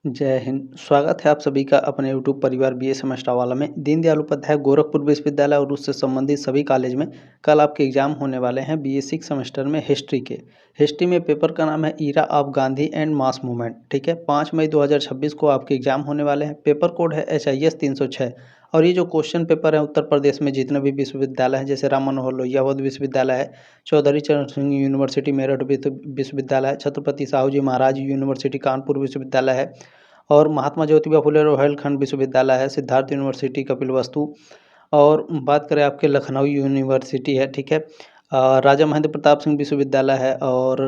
जय हिंद। स्वागत है आप सभी का अपने यूट्यूब परिवार बीए सेमेस्टर वाला में। दीनदयाल उपाध्याय गोरखपुर विश्वविद्यालय और उससे संबंधित सभी कॉलेज में कल आपके एग्जाम होने वाले हैं बीए 6 सेमेस्टर में हिस्ट्री के। हिस्ट्री में पेपर का नाम है era of Gandhi and mass movement. ठीक है, 5 मई 2026 को आपके एग्जाम होने वाले हैं। पेपर कोड है HIS 306। और ये जो क्वेश्चन पेपर है उत्तर प्रदेश में जितने भी विश्वविद्यालय हैं, जैसे राम मनोहर लोहिया अवध विश्वविद्यालय है, चौधरी चरण सिंह यूनिवर्सिटी मेरठ विश्वविद्यालय है, छत्रपति साहू जी महाराज यूनिवर्सिटी कानपुर विश्वविद्यालय है, और महात्मा ज्योतिबा फुले रोहिलखंड विश्वविद्यालय है, सिद्धार्थ यूनिवर्सिटी कपिलवस्तु, और बात करें आपके लखनऊ यूनिवर्सिटी है। ठीक है, राजा महेंद्र प्रताप सिंह विश्वविद्यालय है, और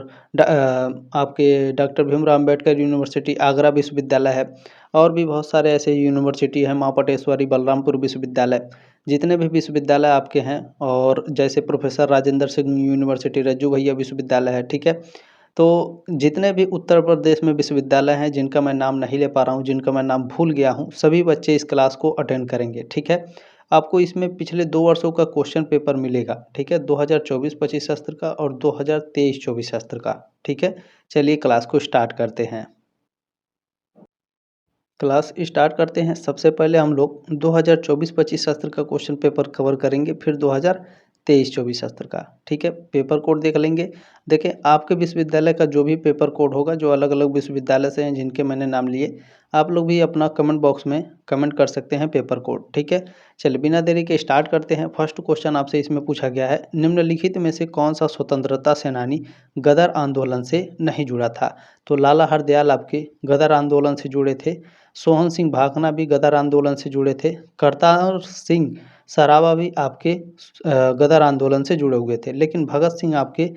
आपके डॉक्टर भीमराव अम्बेडकर यूनिवर्सिटी आगरा विश्वविद्यालय है, और भी बहुत सारे ऐसे यूनिवर्सिटी हैं, माँ पटेश्वरी बलरामपुर विश्वविद्यालय, जितने भी विश्वविद्यालय आपके हैं, और जैसे प्रोफेसर राजेंद्र सिंह यूनिवर्सिटी रज्जू भैया विश्वविद्यालय है। ठीक है, तो जितने भी उत्तर प्रदेश में विश्वविद्यालय हैं जिनका मैं नाम नहीं ले पा रहा हूँ, जिनका मैं नाम भूल गया हूँ, सभी बच्चे इस क्लास को अटेंड करेंगे। ठीक है, आपको इसमें पिछले 2 वर्षों का क्वेश्चन पेपर मिलेगा। ठीक है, 2024-25 शास्त्र का और 2023-24 शास्त्र का। ठीक है, चलिए क्लास को स्टार्ट करते हैं। क्लास स्टार्ट करते हैं। सबसे पहले हम लोग 2024-25 शास्त्र का क्वेश्चन पेपर कवर करेंगे, फिर 2023-24 शास्त्र का। ठीक है, पेपर कोड देख लेंगे। देखें, आपके विश्वविद्यालय का जो भी पेपर कोड होगा, जो अलग अलग विश्वविद्यालय से हैं जिनके मैंने नाम लिए, आप लोग भी अपना कमेंट बॉक्स में कमेंट कर सकते हैं पेपर कोड। ठीक है, चलिए बिना देरी के स्टार्ट करते हैं। फर्स्ट क्वेश्चन आपसे इसमें पूछा गया है, निम्नलिखित में से कौन सा स्वतंत्रता सेनानी गदर आंदोलन से नहीं जुड़ा था? तो लाला हरदयाल आपके गदर आंदोलन से जुड़े थे, सोहन सिंह भाखना भी गदर आंदोलन से जुड़े थे, करतार सिंह सराबा भी आपके गदर आंदोलन से जुड़े हुए थे, लेकिन भगत सिंह आपके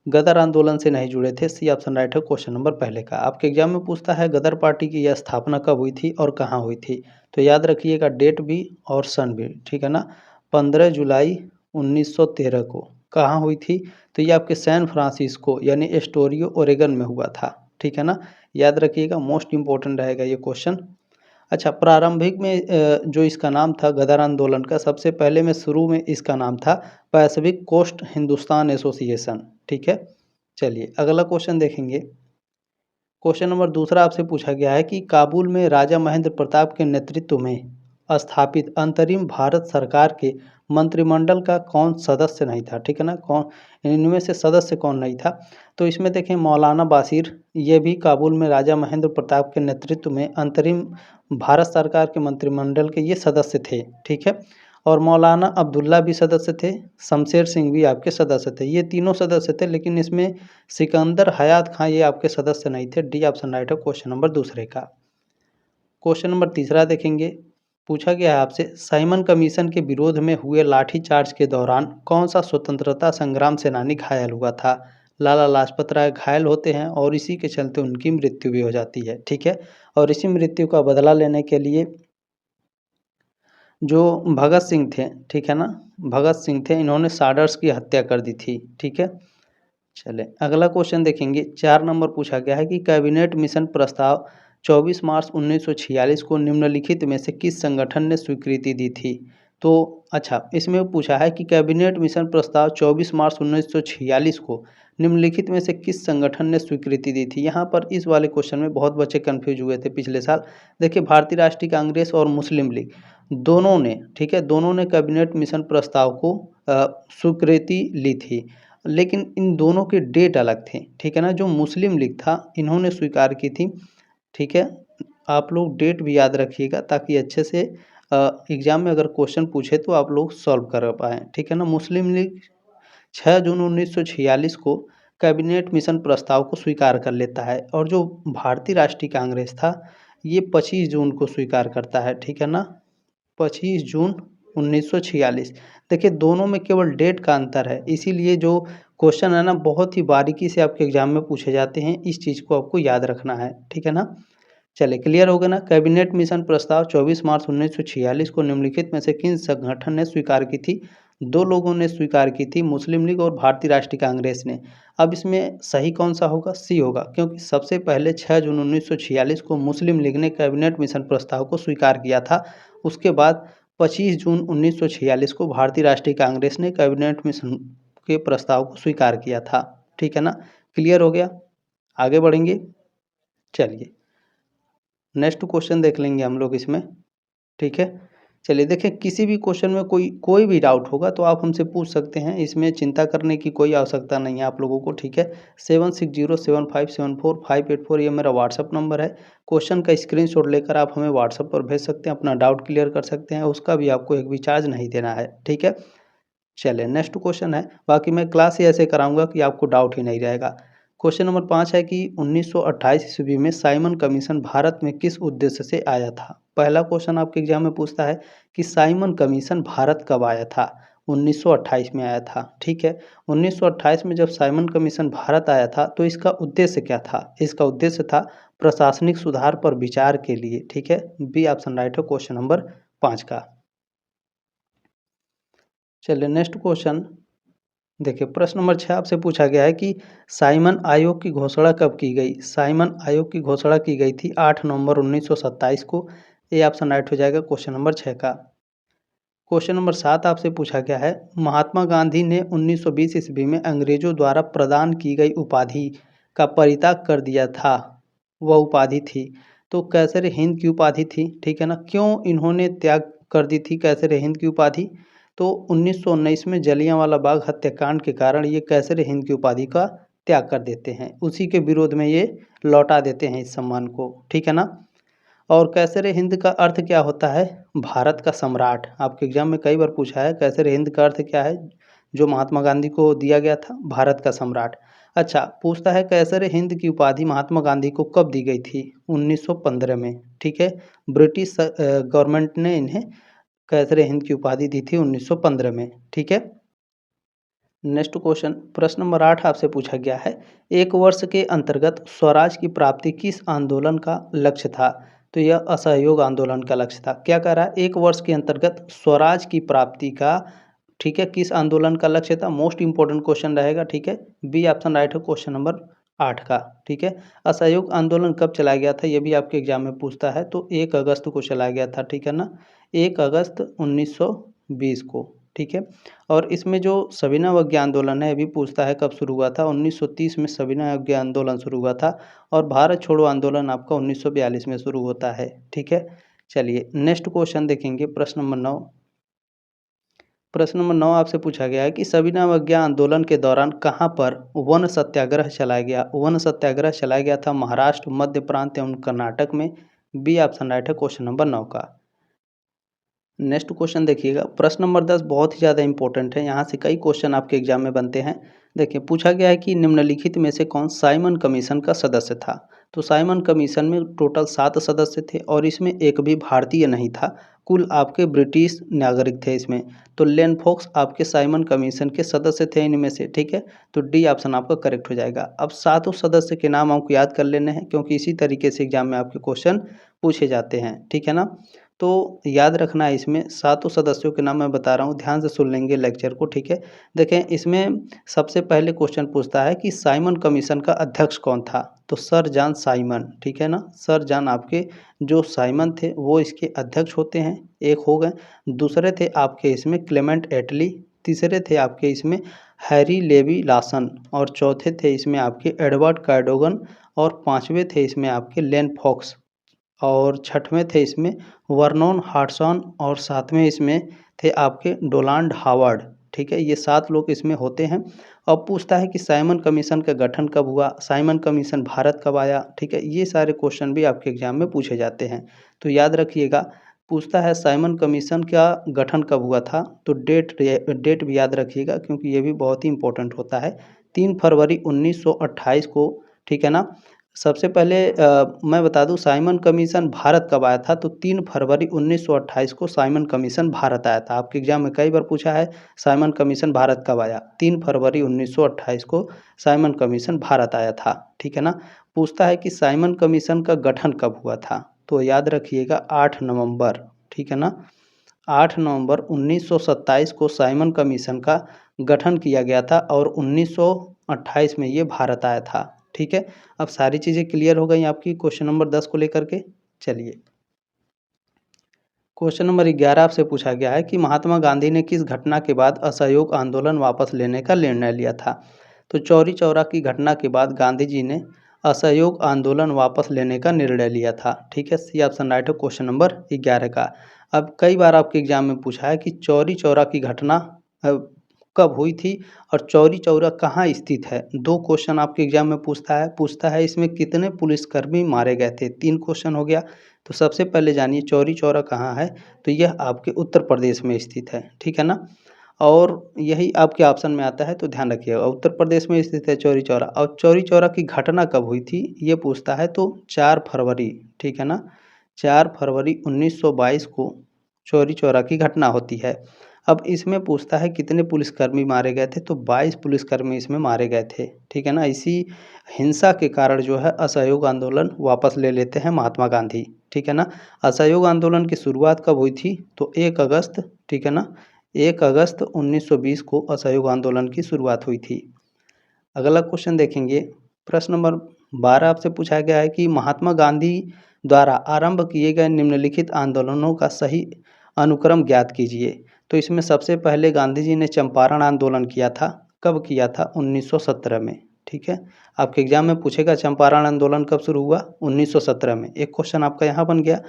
गदर आंदोलन से नहीं जुड़े थे। सी ऑप्शन राइट है क्वेश्चन नंबर पहले का। आपके एग्जाम में पूछता है गदर पार्टी की यह स्थापना कब हुई थी और कहाँ हुई थी? तो याद रखिएगा डेट भी और सन भी। ठीक है ना, 15 जुलाई 1913 को। कहाँ हुई थी? तो ये आपके सैन फ्रांसिस्को यानी एस्टोरियो ओरेगन में हुआ था। ठीक है ना, याद रखिएगा, मोस्ट इंपॉर्टेंट रहेगा ये क्वेश्चन। अच्छा, प्रारंभिक में जो इसका नाम था गदर आंदोलन का, सबसे पहले में शुरू में इसका नाम था पैसिफिक कोस्ट हिंदुस्तान एसोसिएशन। ठीक है, चलिए अगला क्वेश्चन देखेंगे। क्वेश्चन नंबर दूसरा आपसे पूछा गया है कि काबुल में राजा महेंद्र प्रताप के नेतृत्व में स्थापित अंतरिम भारत सरकार के मंत्रिमंडल का कौन सदस्य नहीं था? ठीक है ना, कौन इनमें से सदस्य कौन नहीं था? तो इसमें देखें, मौलाना बासिर, ये भी काबुल में राजा महेंद्र प्रताप के नेतृत्व में अंतरिम भारत सरकार के मंत्रिमंडल के ये सदस्य थे। ठीक है, और मौलाना अब्दुल्ला भी सदस्य थे, शमशेर सिंह भी आपके सदस्य थे। ये तीनों सदस्य थे, लेकिन इसमें सिकंदर हयात खां ये आपके सदस्य नहीं थे। डी ऑप्शन राइट है क्वेश्चन नंबर दूसरे का। क्वेश्चन नंबर तीसरा देखेंगे। पूछा गया है आपसे, साइमन कमीशन के विरोध में हुए लाठीचार्ज के दौरान कौन सा स्वतंत्रता संग्राम सेनानी घायल हुआ था? लाला लाजपत राय घायल होते हैं और इसी के चलते उनकी मृत्यु भी हो जाती है। ठीक है, और इसी मृत्यु का बदला लेने के लिए जो भगत सिंह थे, ठीक है ना, भगत सिंह थे, इन्होंने साडर्स की हत्या कर दी थी। ठीक है, चले अगला क्वेश्चन देखेंगे। 4 नंबर पूछा गया है कि कैबिनेट मिशन प्रस्ताव 24 मार्च 1946 को निम्नलिखित में से किस संगठन ने स्वीकृति दी थी? तो अच्छा, इसमें पूछा है कि कैबिनेट मिशन प्रस्ताव 24 मार्च 1946 को निम्नलिखित में से किस संगठन ने स्वीकृति दी थी? यहाँ पर इस वाले क्वेश्चन में बहुत बच्चे कन्फ्यूज हुए थे पिछले साल। देखिए, भारतीय राष्ट्रीय कांग्रेस और मुस्लिम लीग दोनों ने, ठीक है, दोनों ने कैबिनेट मिशन प्रस्ताव को स्वीकृति ली थी, लेकिन इन दोनों के डेट अलग थे। ठीक है ना, जो मुस्लिम लीग था इन्होंने स्वीकार की थी। ठीक है, आप लोग डेट भी याद रखिएगा ताकि अच्छे से एग्जाम में अगर क्वेश्चन पूछे तो आप लोग सॉल्व कर पाएँ। ठीक है ना, मुस्लिम लीग 6 जून 1946 को कैबिनेट मिशन प्रस्ताव को स्वीकार कर लेता है, और जो भारतीय राष्ट्रीय कांग्रेस था ये 25 जून को स्वीकार करता है। ठीक है ना, 25 जून 1946। देखिए, दोनों में केवल डेट का अंतर है, इसीलिए जो क्वेश्चन है ना बहुत ही बारीकी से आपके एग्जाम में पूछे जाते हैं। इस चीज़ को आपको याद रखना है। ठीक है ना, चलिए क्लियर हो गया ना। कैबिनेट मिशन प्रस्ताव 24 मार्च 1946 को निम्नलिखित में से किन संगठन ने स्वीकार की थी? दो लोगों ने स्वीकार की थी, मुस्लिम लीग और भारतीय राष्ट्रीय कांग्रेस ने। अब इसमें सही कौन सा होगा? सी होगा, क्योंकि सबसे पहले 6 जून 1946 को मुस्लिम लीग ने कैबिनेट मिशन प्रस्ताव को स्वीकार किया था। उसके बाद 25 जून 1946 को भारतीय राष्ट्रीय कांग्रेस ने कैबिनेट मिशन के प्रस्ताव को स्वीकार किया था। ठीक है ना, क्लियर हो गया। आगे बढ़ेंगे, चलिए नेक्स्ट क्वेश्चन देख लेंगे हम लोग इसमें, ठीक है। चलिए देखें, किसी भी क्वेश्चन में कोई भी डाउट होगा तो आप हमसे पूछ सकते हैं, इसमें चिंता करने की कोई आवश्यकता नहीं है आप लोगों को, ठीक है। 7607574584 ये मेरा व्हाट्सअप नंबर है। क्वेश्चन का स्क्रीनशॉट लेकर आप हमें व्हाट्सअप पर भेज सकते हैं, अपना डाउट क्लियर कर सकते हैं, उसका भी आपको एक भी चार्ज नहीं देना है, ठीक है। चलिए नेक्स्ट क्वेश्चन है, बाकी मैं क्लास ही ऐसे कराऊंगा कि आपको डाउट ही नहीं रहेगा। क्वेश्चन नंबर 5 है कि 1928 ईस्वी में साइमन कमीशन भारत में किस उद्देश्य से आया था। पहला क्वेश्चन आपके एग्जाम में पूछता है कि साइमन कमीशन भारत कब आया था। 1928 में आया था, ठीक है। 1928 में जब साइमन कमीशन भारत आया था तो इसका उद्देश्य क्या था। इसका उद्देश्य था प्रशासनिक सुधार पर विचार के लिए, ठीक है। बी ऑप्शन राइट है क्वेश्चन नंबर 5 का। चलिए नेक्स्ट क्वेश्चन देखिए, प्रश्न नंबर 6 आपसे पूछा गया है कि साइमन आयोग की घोषणा कब की गई। साइमन आयोग की घोषणा की गई थी 8 नवंबर 1927 को। ए ऑप्शन राइट हो जाएगा क्वेश्चन नंबर 6 का। क्वेश्चन नंबर 7 आपसे पूछा गया है, महात्मा गांधी ने 1920 ईस्वी में अंग्रेजों द्वारा प्रदान की गई उपाधि का परित्याग कर दिया था, वह उपाधि थी तो कैसर हिंद की उपाधि थी, ठीक है ना। क्यों इन्होंने त्याग कर दी थी कैसर हिंद की उपाधि, तो 1919 में जलियांवाला बाग हत्याकांड के कारण ये कैसर हिंद की उपाधि का त्याग कर देते हैं, उसी के विरोध में ये लौटा देते हैं इस सम्मान को, ठीक है ना। और कैसर हिंद का अर्थ क्या होता है, भारत का सम्राट। आपके एग्जाम में कई बार पूछा है कैसर हिंद का अर्थ क्या है, जो महात्मा गांधी को दिया गया था, भारत का सम्राट। अच्छा, पूछता है कैसर हिंद की उपाधि महात्मा गांधी को कब दी गई थी। 1915 में, ठीक है। ब्रिटिश गवर्नमेंट ने इन्हें कैसर हिंद की उपाधि दी थी 1915 में, ठीक है। नेक्स्ट क्वेश्चन, प्रश्न नंबर 8 आपसे पूछा गया है, एक वर्ष के अंतर्गत स्वराज की प्राप्ति किस आंदोलन का लक्ष्य था। तो यह असहयोग आंदोलन का लक्ष्य था। क्या कह रहा है, एक वर्ष के अंतर्गत स्वराज की प्राप्ति का, ठीक है, किस आंदोलन का लक्ष्य था। मोस्ट इंपॉर्टेंट क्वेश्चन रहेगा, ठीक है। बी ऑप्शन राइट है क्वेश्चन नंबर 8 का, ठीक है। असहयोग आंदोलन कब चलाया गया था, यह भी आपके एग्जाम में पूछता है, तो 1 अगस्त को चलाया गया था, ठीक है ना। 1 अगस्त 1920 को, ठीक है। और इसमें जो सविनय अवज्ञा आंदोलन है, अभी पूछता है कब शुरू हुआ था। 1930 में सविनय अवज्ञा आंदोलन शुरू हुआ था और भारत छोड़ो आंदोलन आपका 1942 में शुरू होता है, ठीक है। चलिए नेक्स्ट क्वेश्चन देखेंगे, प्रश्न नंबर 9। प्रश्न नंबर 9 आपसे पूछा गया है कि सविनय अवज्ञा आंदोलन के दौरान कहाँ पर वन सत्याग्रह चलाया गया। वन सत्याग्रह चलाया गया था महाराष्ट्र, मध्य प्रांत एवं कर्नाटक में। बी ऑप्शन राइट है क्वेश्चन नंबर 9 का। नेक्स्ट क्वेश्चन देखिएगा, प्रश्न नंबर 10 बहुत ही ज़्यादा इंपॉर्टेंट है, यहाँ से कई क्वेश्चन आपके एग्जाम में बनते हैं। देखिए, पूछा गया है कि निम्नलिखित में से कौन साइमन कमीशन का सदस्य था। तो साइमन कमीशन में टोटल 7 सदस्य थे और इसमें एक भी भारतीय नहीं था, कुल आपके ब्रिटिश नागरिक थे इसमें। तो लेन फोक्स आपके साइमन कमीशन के सदस्य थे इनमें से, ठीक है। तो डी ऑप्शन आपका करेक्ट हो जाएगा। अब 7 सदस्य के नाम आपको याद कर लेने हैं, क्योंकि इसी तरीके से एग्जाम में आपके क्वेश्चन पूछे जाते हैं, ठीक है ना। तो याद रखना है, इसमें 7 सदस्यों के नाम मैं बता रहा हूँ, ध्यान से सुन लेंगे लेक्चर को, ठीक है। देखें, इसमें सबसे पहले क्वेश्चन पूछता है कि साइमन कमीशन का अध्यक्ष कौन था। तो सर जॉन साइमन, ठीक है ना। सर जॉन आपके जो साइमन थे वो इसके अध्यक्ष होते हैं, एक हो गए। दूसरे थे आपके इसमें क्लेमेंट एटली, तीसरे थे आपके इसमें हैरी लेवी लासन, और चौथे थे इसमें आपके एडवर्ड कैडोगन, और पाँचवें थे इसमें आपके लेन फॉक्स, और छठवें थे इसमें वर्नोन हार्टसन, और सातवें इसमें थे आपके डोनाल्ड हावर्ड, ठीक है। ये 7 लोग इसमें होते हैं। अब पूछता है कि साइमन कमीशन का गठन कब हुआ, साइमन कमीशन भारत कब आया, ठीक है। ये सारे क्वेश्चन भी आपके एग्जाम में पूछे जाते हैं, तो याद रखिएगा। पूछता है साइमन कमीशन का गठन कब हुआ था, तो डेट भी याद रखिएगा, क्योंकि ये भी बहुत ही इंपॉर्टेंट होता है। 3 फरवरी 1928 को, ठीक है ना। सबसे पहले मैं बता दूं साइमन कमीशन भारत कब आया था, तो 3 फरवरी 1928 को साइमन कमीशन भारत आया था। आपके एग्जाम में कई बार पूछा है साइमन कमीशन भारत कब आया, 3 फरवरी 1928 को साइमन कमीशन भारत आया था, ठीक है ना। पूछता है कि साइमन कमीशन का गठन कब हुआ था, तो याद रखिएगा 8 नवंबर, ठीक है ना। 8 नवंबर 1927 को साइमन कमीशन का गठन किया गया था और 1928 में ये भारत आया था, ठीक है। अब सारी चीज़ें क्लियर हो गई आपकी क्वेश्चन नंबर 10 को लेकर के। चलिए क्वेश्चन नंबर 11 आपसे पूछा गया है कि महात्मा गांधी ने किस घटना के बाद असहयोग आंदोलन वापस लेने का निर्णय लिया था। तो चौरी चौरा की घटना के बाद गांधी जी ने असहयोग आंदोलन वापस लेने का निर्णय लिया था? ठीक है, सी ऑप्शन राइट है क्वेश्चन नंबर 11 का। अब कई बार आपके एग्जाम में पूछा है कि चौरी चौरा की घटना कब हुई थी और चौरी चौरा कहाँ स्थित है? 2 क्वेश्चन आपके एग्जाम में पूछता है इसमें कितने पुलिसकर्मी मारे गए थे? 3 क्वेश्चन हो गया। तो सबसे पहले जानिए चौरी चौरा कहाँ है? तो यह आपके उत्तर प्रदेश में स्थित है, ठीक है ना? और यही आपके ऑप्शन में आता है तो ध्यान रखिएगा, उत्तर प्रदेश में स्थित है चौरी चौरा। और चौरी चौरा की घटना कब हुई थी ये पूछता है तो 4 फरवरी, ठीक है ना? 4 फरवरी 1922 को चौरी चौरा की घटना होती है। अब इसमें पूछता है कितने पुलिसकर्मी मारे गए थे, तो 22 पुलिसकर्मी इसमें मारे गए थे, ठीक है ना? इसी हिंसा के कारण जो है असहयोग आंदोलन वापस ले लेते हैं महात्मा गांधी, ठीक है ना? असहयोग आंदोलन की शुरुआत कब हुई थी? तो 1 अगस्त, ठीक है ना? 1 अगस्त 1920 को असहयोग आंदोलन की शुरुआत हुई थी। अगला क्वेश्चन देखेंगे, प्रश्न नंबर 12 आपसे पूछा गया है कि महात्मा गांधी द्वारा आरंभ किए गए निम्नलिखित आंदोलनों का सही अनुक्रम ज्ञात कीजिए। तो इसमें सबसे पहले गांधी जी ने चंपारण आंदोलन किया था। कब किया था? 1917 में, ठीक है? आपके एग्जाम में पूछेगा चंपारण आंदोलन कब शुरू हुआ? 1917 में। एक क्वेश्चन आपका यहाँ बन गया।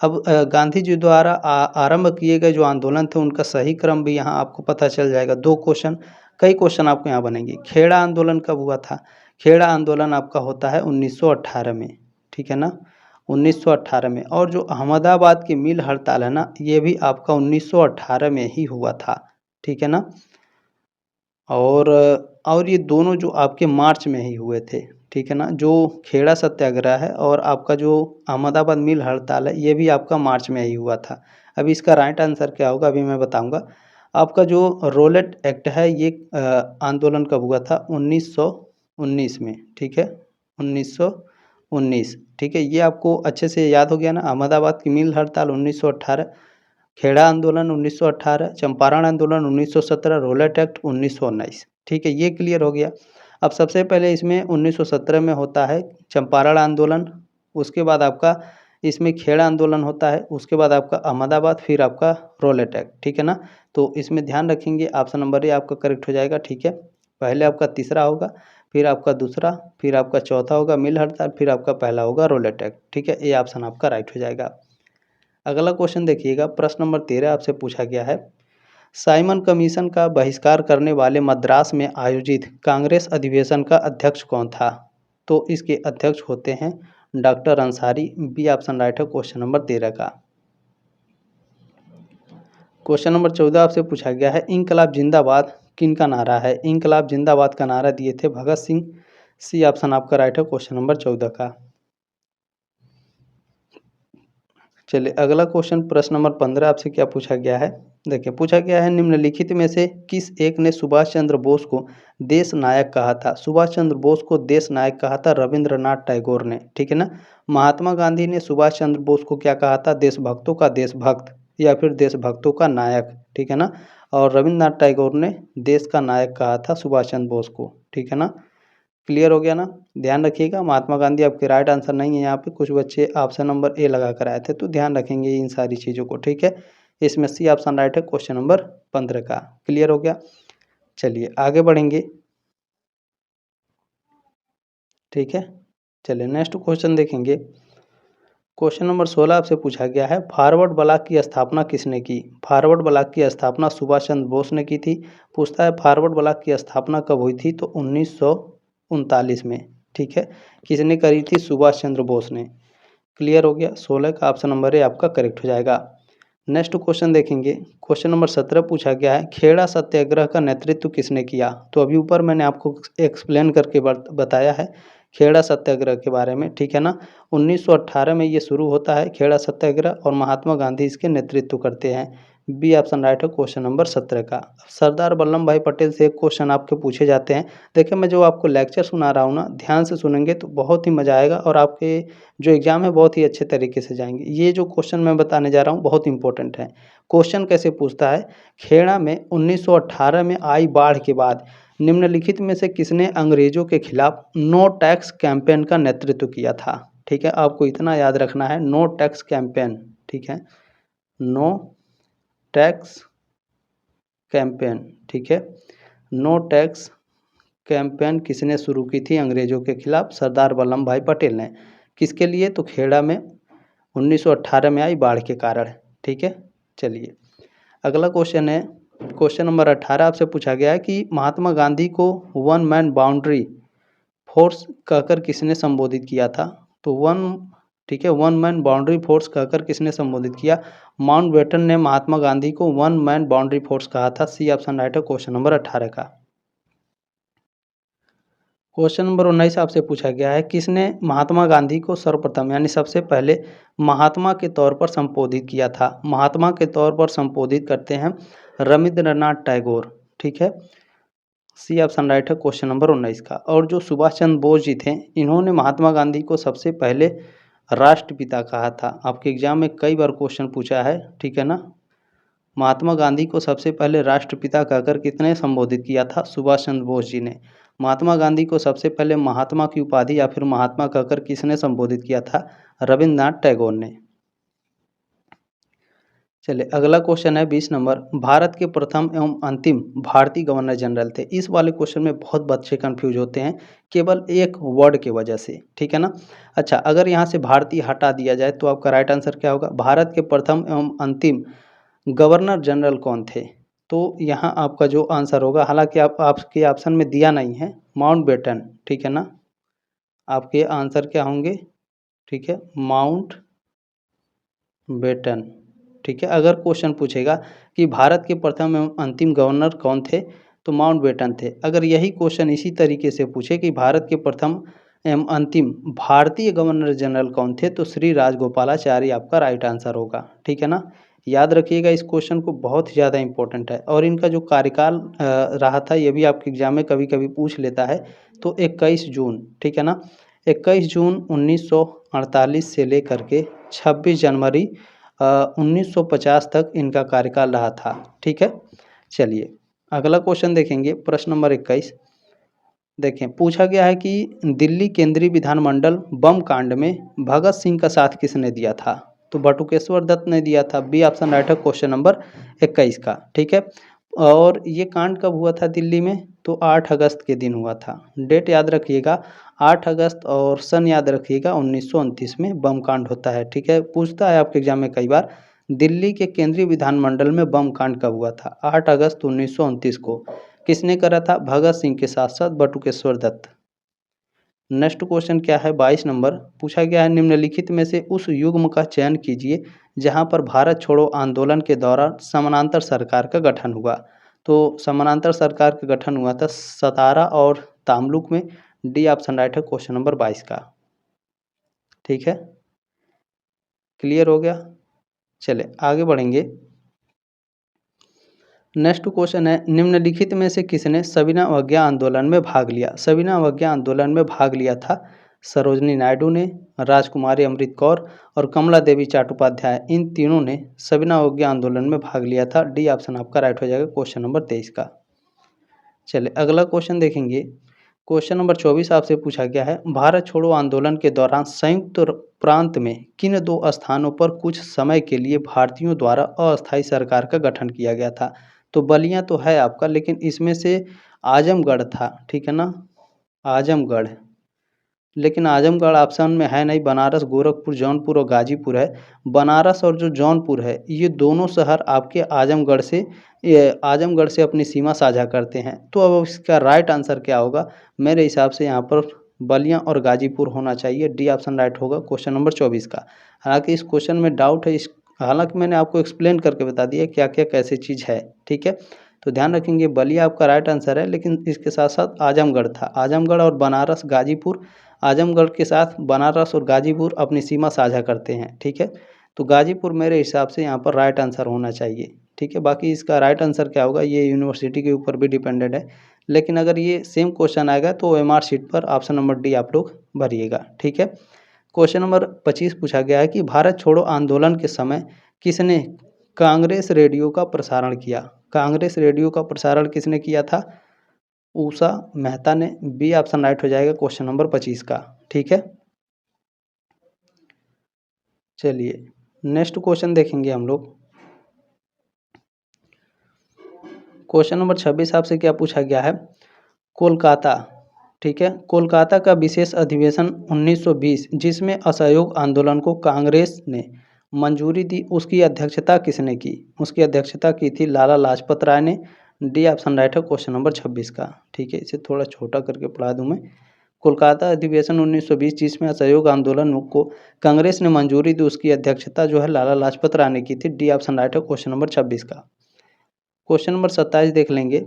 अब गांधी जी द्वारा आरंभ किए गए जो आंदोलन थे उनका सही क्रम भी यहाँ आपको पता चल जाएगा। 2 क्वेश्चन, कई क्वेश्चन आपको यहाँ बनेंगे। खेड़ा आंदोलन कब हुआ था? खेड़ा आंदोलन आपका होता है 1918 में, ठीक है ना? 1918 में। और जो अहमदाबाद की मिल हड़ताल है ना, ये भी आपका 1918 में ही हुआ था, ठीक है ना? और ये दोनों जो आपके मार्च में ही हुए थे, ठीक है ना? जो खेड़ा सत्याग्रह है और आपका जो अहमदाबाद मिल हड़ताल है, ये भी आपका मार्च में ही हुआ था। अब इसका राइट आंसर क्या होगा अभी मैं बताऊँगा। आपका जो रोलेट एक्ट है ये आंदोलन कब हुआ था? 1919 में, ठीक है? 1919, ठीक है? ये आपको अच्छे से याद हो गया ना? अहमदाबाद की मिल हड़ताल 1918, खेड़ा आंदोलन 1918, चंपारण आंदोलन 1917, रोलेट एक्ट 1919, ठीक है? ये क्लियर हो गया। अब सबसे पहले इसमें 1917 में होता है चंपारण आंदोलन, उसके बाद आपका इसमें खेड़ा आंदोलन होता है, उसके बाद आपका अहमदाबाद, फिर आपका रोलेट एक्ट, ठीक है ना? तो इसमें ध्यान रखेंगे ऑप्शन नंबर ए आपका करेक्ट हो जाएगा, ठीक है? पहले आपका तीसरा होगा, फिर आपका दूसरा, फिर आपका चौथा होगा मिल हड़ताल, फिर आपका पहला होगा रोलेट एक्ट, ठीक है? ये ऑप्शन आपका राइट हो जाएगा। अगला क्वेश्चन देखिएगा, प्रश्न नंबर 13 आपसे पूछा गया है, साइमन कमीशन का बहिष्कार करने वाले मद्रास में आयोजित कांग्रेस अधिवेशन का अध्यक्ष कौन था? तो इसके अध्यक्ष होते हैं doctor Ansari. B option right है क्वेश्चन नंबर 13 का। क्वेश्चन नंबर 14 आपसे पूछा गया है, इंकलाब जिंदाबाद किनका नारा है? इंकलाब जिंदाबाद का नारा दिए थे भगत सिंह। सी ऑप्शन आपका राइट है क्वेश्चन नंबर 14 का। चलिए अगला क्वेश्चन, प्रश्न नंबर 15 आपसे क्या पूछा गया है? देखिए पूछा गया है, निम्नलिखित में से किस एक ने सुभाष चंद्र बोस को देश नायक कहा था? सुभाष चंद्र बोस को देश नायक कहा था रविंद्रनाथ टैगोर ने, ठीक है ना? महात्मा गांधी ने सुभाष चंद्र बोस को क्या कहा था? देशभक्तों का देशभक्त या फिर देशभक्तों का नायक, ठीक है ना? और रविंद्रनाथ टैगोर ने देश का नायक कहा था सुभाष चंद्र बोस को, ठीक है ना? क्लियर हो गया ना? ध्यान रखिएगा, महात्मा गांधी आपके राइट आंसर नहीं है, यहाँ पे कुछ बच्चे ऑप्शन नंबर ए लगा कर आए थे, तो ध्यान रखेंगे इन सारी चीज़ों को, ठीक है? इसमें सी ऑप्शन राइट है क्वेश्चन नंबर 15 का। क्लियर हो गया? चलिए आगे बढ़ेंगे, ठीक है? चलिए नेक्स्ट क्वेश्चन देखेंगे। क्वेश्चन नंबर 16 आपसे पूछा गया है, फॉरवर्ड ब्लॉक की स्थापना किसने की? फॉरवर्ड ब्लॉक की स्थापना सुभाष चंद्र बोस ने की थी। पूछता है फॉरवर्ड ब्लॉक की स्थापना कब हुई थी? तो 1939 में, ठीक है? किसने करी थी? सुभाष चंद्र बोस ने। क्लियर हो गया? 16 का ऑप्शन नंबर ए आपका करेक्ट हो जाएगा। नेक्स्ट क्वेश्चन देखेंगे, क्वेश्चन नंबर 17 पूछा गया है, खेड़ा सत्याग्रह का नेतृत्व किसने किया? तो अभी ऊपर मैंने आपको एक्सप्लेन करके बताया है खेड़ा सत्याग्रह के बारे में, ठीक है ना? 1918 में ये शुरू होता है खेड़ा सत्याग्रह और महात्मा गांधी इसके नेतृत्व करते हैं। बी ऑप्शन राइट है क्वेश्चन नंबर 17 का। सरदार वल्लभ भाई पटेल से एक क्वेश्चन आपके पूछे जाते हैं। देखिए मैं जो आपको लेक्चर सुना रहा हूँ ना, ध्यान से सुनेंगे तो बहुत ही मज़ा आएगा और आपके जो एग्ज़ाम है बहुत ही अच्छे तरीके से जाएंगे। ये जो क्वेश्चन मैं बताने जा रहा हूँ बहुत इंपॉर्टेंट है। क्वेश्चन कैसे पूछता है, खेड़ा में 1918 में आई बाढ़ के बाद निम्नलिखित में से किसने अंग्रेजों के खिलाफ नो टैक्स कैंपेन का नेतृत्व किया था? ठीक है, आपको इतना याद रखना है, नो टैक्स कैंपेन, ठीक है? नो टैक्स कैंपेन, ठीक है? नो टैक्स कैंपेन किसने शुरू की थी अंग्रेजों के खिलाफ? सरदार वल्लभ भाई पटेल ने। किसके लिए? तो खेड़ा में 1918 में आई बाढ़ के कारण। ठीक है, चलिए अगला क्वेश्चन है, क्वेश्चन नंबर 18 आपसे पूछा गया है कि महात्मा गांधी को वन मैन बाउंड्री फोर्स कहकर किसने संबोधित किया था? तो ठीक है, वन मैन बाउंड्री फोर्स कहकर किसने संबोधित किया? माउंटबेटन ने महात्मा गांधी को वन मैन बाउंड्री फोर्स कहा था। सी ऑप्शन राइट है क्वेश्चन नंबर 18 का। क्वेश्चन नंबर 19 आपसे पूछा गया है, किसने महात्मा गांधी को सर्वप्रथम यानी सबसे पहले महात्मा के तौर पर संबोधित किया था? महात्मा के तौर पर संबोधित करते हैं रविंद्रनाथ टैगोर। ठीक है, सी ऑप्शन राइट है क्वेश्चन नंबर 19 का। और जो सुभाष चंद्र बोस जी थे, इन्होंने महात्मा गांधी को सबसे पहले राष्ट्रपिता कहा था। आपके एग्जाम में कई बार क्वेश्चन पूछा है, ठीक है ना। महात्मा गांधी को सबसे पहले राष्ट्रपिता कहकर किसने संबोधित किया था? सुभाष चंद्र बोस जी ने। महात्मा गांधी को सबसे पहले महात्मा की उपाधि या फिर महात्मा कहकर किसने संबोधित किया था? रविंद्रनाथ टैगोर ने। चलिए अगला क्वेश्चन है 20 नंबर, भारत के प्रथम एवं अंतिम भारतीय गवर्नर जनरल थे। इस वाले क्वेश्चन में बहुत बच्चे कंफ्यूज होते हैं केवल एक वर्ड की वजह से, ठीक है ना। अच्छा, अगर यहाँ से भारतीय हटा दिया जाए तो आपका राइट आंसर क्या होगा? भारत के प्रथम एवं अंतिम गवर्नर जनरल कौन थे? तो यहाँ आपका जो आंसर होगा, हालांकि आपके ऑप्शन में दिया नहीं है, माउंटबेटन। ठीक है ना, आपके आंसर क्या होंगे? ठीक है, माउंट बेटन। ठीक है, अगर क्वेश्चन पूछेगा कि भारत के प्रथम एवं अंतिम गवर्नर कौन थे, तो माउंट बेटन थे। अगर यही क्वेश्चन इसी तरीके से पूछे कि भारत के प्रथम एवं अंतिम भारतीय गवर्नर जनरल कौन थे, तो श्री राजगोपालाचारी आपका राइट आंसर होगा। ठीक है ना, याद रखिएगा इस क्वेश्चन को, बहुत ज़्यादा इंपॉर्टेंट है। और इनका जो कार्यकाल रहा था, ये भी आपके एग्जाम में कभी कभी पूछ लेता है। तो 21 जून, ठीक है ना, 21 जून 1948 से लेकर के 26 जनवरी 1950 तक इनका कार्यकाल रहा था। ठीक है, चलिए अगला क्वेश्चन देखेंगे, प्रश्न नंबर 21। देखें, पूछा गया है कि दिल्ली केंद्रीय विधानमंडल बम कांड में भगत सिंह का साथ किसने दिया था? तो बटुकेश्वर दत्त ने दिया था। बी ऑप्शन राइट है क्वेश्चन नंबर 21 का। ठीक है, और ये कांड कब हुआ था दिल्ली में? तो 8 अगस्त के दिन हुआ था। डेट याद रखिएगा 8 अगस्त, और सन याद रखिएगा 1929 में बम कांड होता है। ठीक है, पूछता है आपके एग्जाम में कई बार, दिल्ली के केंद्रीय विधानमंडल में बम कांड कब हुआ था? 8 अगस्त 1929 को। किसने करा था? भगत सिंह के साथ साथ बटुकेश्वर दत्त। नेक्स्ट क्वेश्चन क्या है 22 नंबर, पूछा गया है निम्नलिखित में से उस युग्म का चयन कीजिए जहां पर भारत छोड़ो आंदोलन के दौरान समानांतर सरकार का गठन हुआ। तो समानांतर सरकार का गठन हुआ था सतारा और तामलुक में। डी ऑप्शन राइट है क्वेश्चन नंबर 22 का। ठीक है, क्लियर हो गया। चले आगे बढ़ेंगे। नेक्स्ट क्वेश्चन है, निम्नलिखित में से किसने सविनय अवज्ञा आंदोलन में भाग लिया? सविनय अवज्ञा आंदोलन में भाग लिया था सरोजनी नायडू ने, राजकुमारी अमृत कौर और कमला देवी चाट्टोपाध्याय। इन तीनों ने सविनय अवज्ञा आंदोलन में भाग लिया था। डी ऑप्शन आपका राइट हो जाएगा क्वेश्चन नंबर 23 का। चलिए अगला क्वेश्चन देखेंगे, क्वेश्चन नंबर 24 आपसे पूछा गया है, भारत छोड़ो आंदोलन के दौरान संयुक्त प्रांत में किन दो स्थानों पर कुछ समय के लिए भारतीयों द्वारा अस्थायी सरकार का गठन किया गया था? तो बलिया तो है आपका, लेकिन इसमें से आजमगढ़ था। ठीक है ना, आजमगढ़, लेकिन आजमगढ़ ऑप्शन में है नहीं। बनारस, गोरखपुर, जौनपुर और गाजीपुर है। बनारस और जो जौनपुर है, ये दोनों शहर आपके आजमगढ़ से अपनी सीमा साझा करते हैं। तो अब इसका राइट आंसर क्या होगा? मेरे हिसाब से यहाँ पर बलिया और गाजीपुर होना चाहिए। डी ऑप्शन राइट होगा क्वेश्चन नंबर 24 का। हालांकि इस क्वेश्चन में डाउट है, हालांकि मैंने आपको एक्सप्लेन करके बता दिया क्या क्या कैसे चीज़ है। ठीक है, तो ध्यान रखेंगे बलिया आपका राइट आंसर है, लेकिन इसके साथ साथ आजमगढ़ था। आजमगढ़ और बनारस, गाजीपुर, आजमगढ़ के साथ बनारस और गाजीपुर अपनी सीमा साझा करते हैं। ठीक है, तो गाजीपुर मेरे हिसाब से यहाँ पर राइट आंसर होना चाहिए। ठीक है, बाकी इसका राइट आंसर क्या होगा ये यूनिवर्सिटी के ऊपर भी डिपेंडेड है, लेकिन अगर ये सेम क्वेश्चन आएगा तो OMR शीट पर ऑप्शन नंबर डी आप लोग भरिएगा। ठीक है, क्वेश्चन नंबर 25 पूछा गया है कि भारत छोड़ो आंदोलन के समय किसने कांग्रेस रेडियो का प्रसारण किया? कांग्रेस रेडियो का प्रसारण किसने किया था? उषा मेहता ने। बी ऑप्शन राइट हो जाएगा क्वेश्चन नंबर 25 का। ठीक है, चलिए नेक्स्ट क्वेश्चन देखेंगे हम लोग। क्वेश्चन नंबर 26 आपसे क्या पूछा गया है, कोलकाता, ठीक है, कोलकाता का विशेष अधिवेशन 1920 जिसमें असहयोग आंदोलन को कांग्रेस ने मंजूरी दी, उसकी अध्यक्षता किसने की? उसकी अध्यक्षता की थी लाला लाजपत राय ने। डी ऑप्शन राइट है क्वेश्चन नंबर 26 का। ठीक है, इसे थोड़ा छोटा करके पढ़ा दूं मैं। कोलकाता अधिवेशन 1920 जिसमें असहयोग आंदोलन को कांग्रेस ने मंजूरी दी, उसकी अध्यक्षता जो है लाला लाजपत राय ने की थी। डी ऑप्शन राइट है क्वेश्चन नंबर 26 का। क्वेश्चन नंबर 27 देख लेंगे।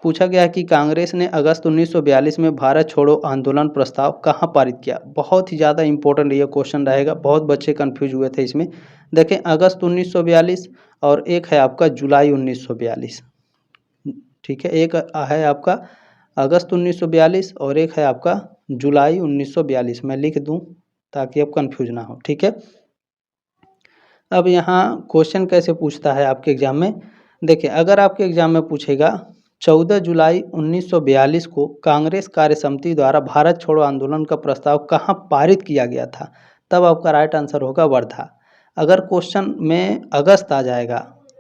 पूछा गया कि कांग्रेस ने अगस्त 1942 में भारत छोड़ो आंदोलन प्रस्ताव कहाँ पारित किया? बहुत ही ज़्यादा इंपॉर्टेंट ये क्वेश्चन रहेगा, बहुत बच्चे कंफ्यूज हुए थे इसमें। देखें, अगस्त 1942 और एक है आपका जुलाई 1942। ठीक है, एक है आपका अगस्त 1942 और एक है आपका जुलाई 1942। मैं लिख दूं ताकि अब कंफ्यूज ना हो। ठीक है, अब यहाँ क्वेश्चन कैसे पूछता है आपके एग्जाम में? देखिए, अगर आपके एग्जाम में पूछेगा 14 जुलाई 1942 को कांग्रेस कार्य समिति द्वारा भारत छोड़ो आंदोलन का प्रस्ताव कहाँ पारित किया गया था, तब आपका राइट आंसर होगा वर्धा। अगर क्वेश्चन में अगस्त आ जाएगा,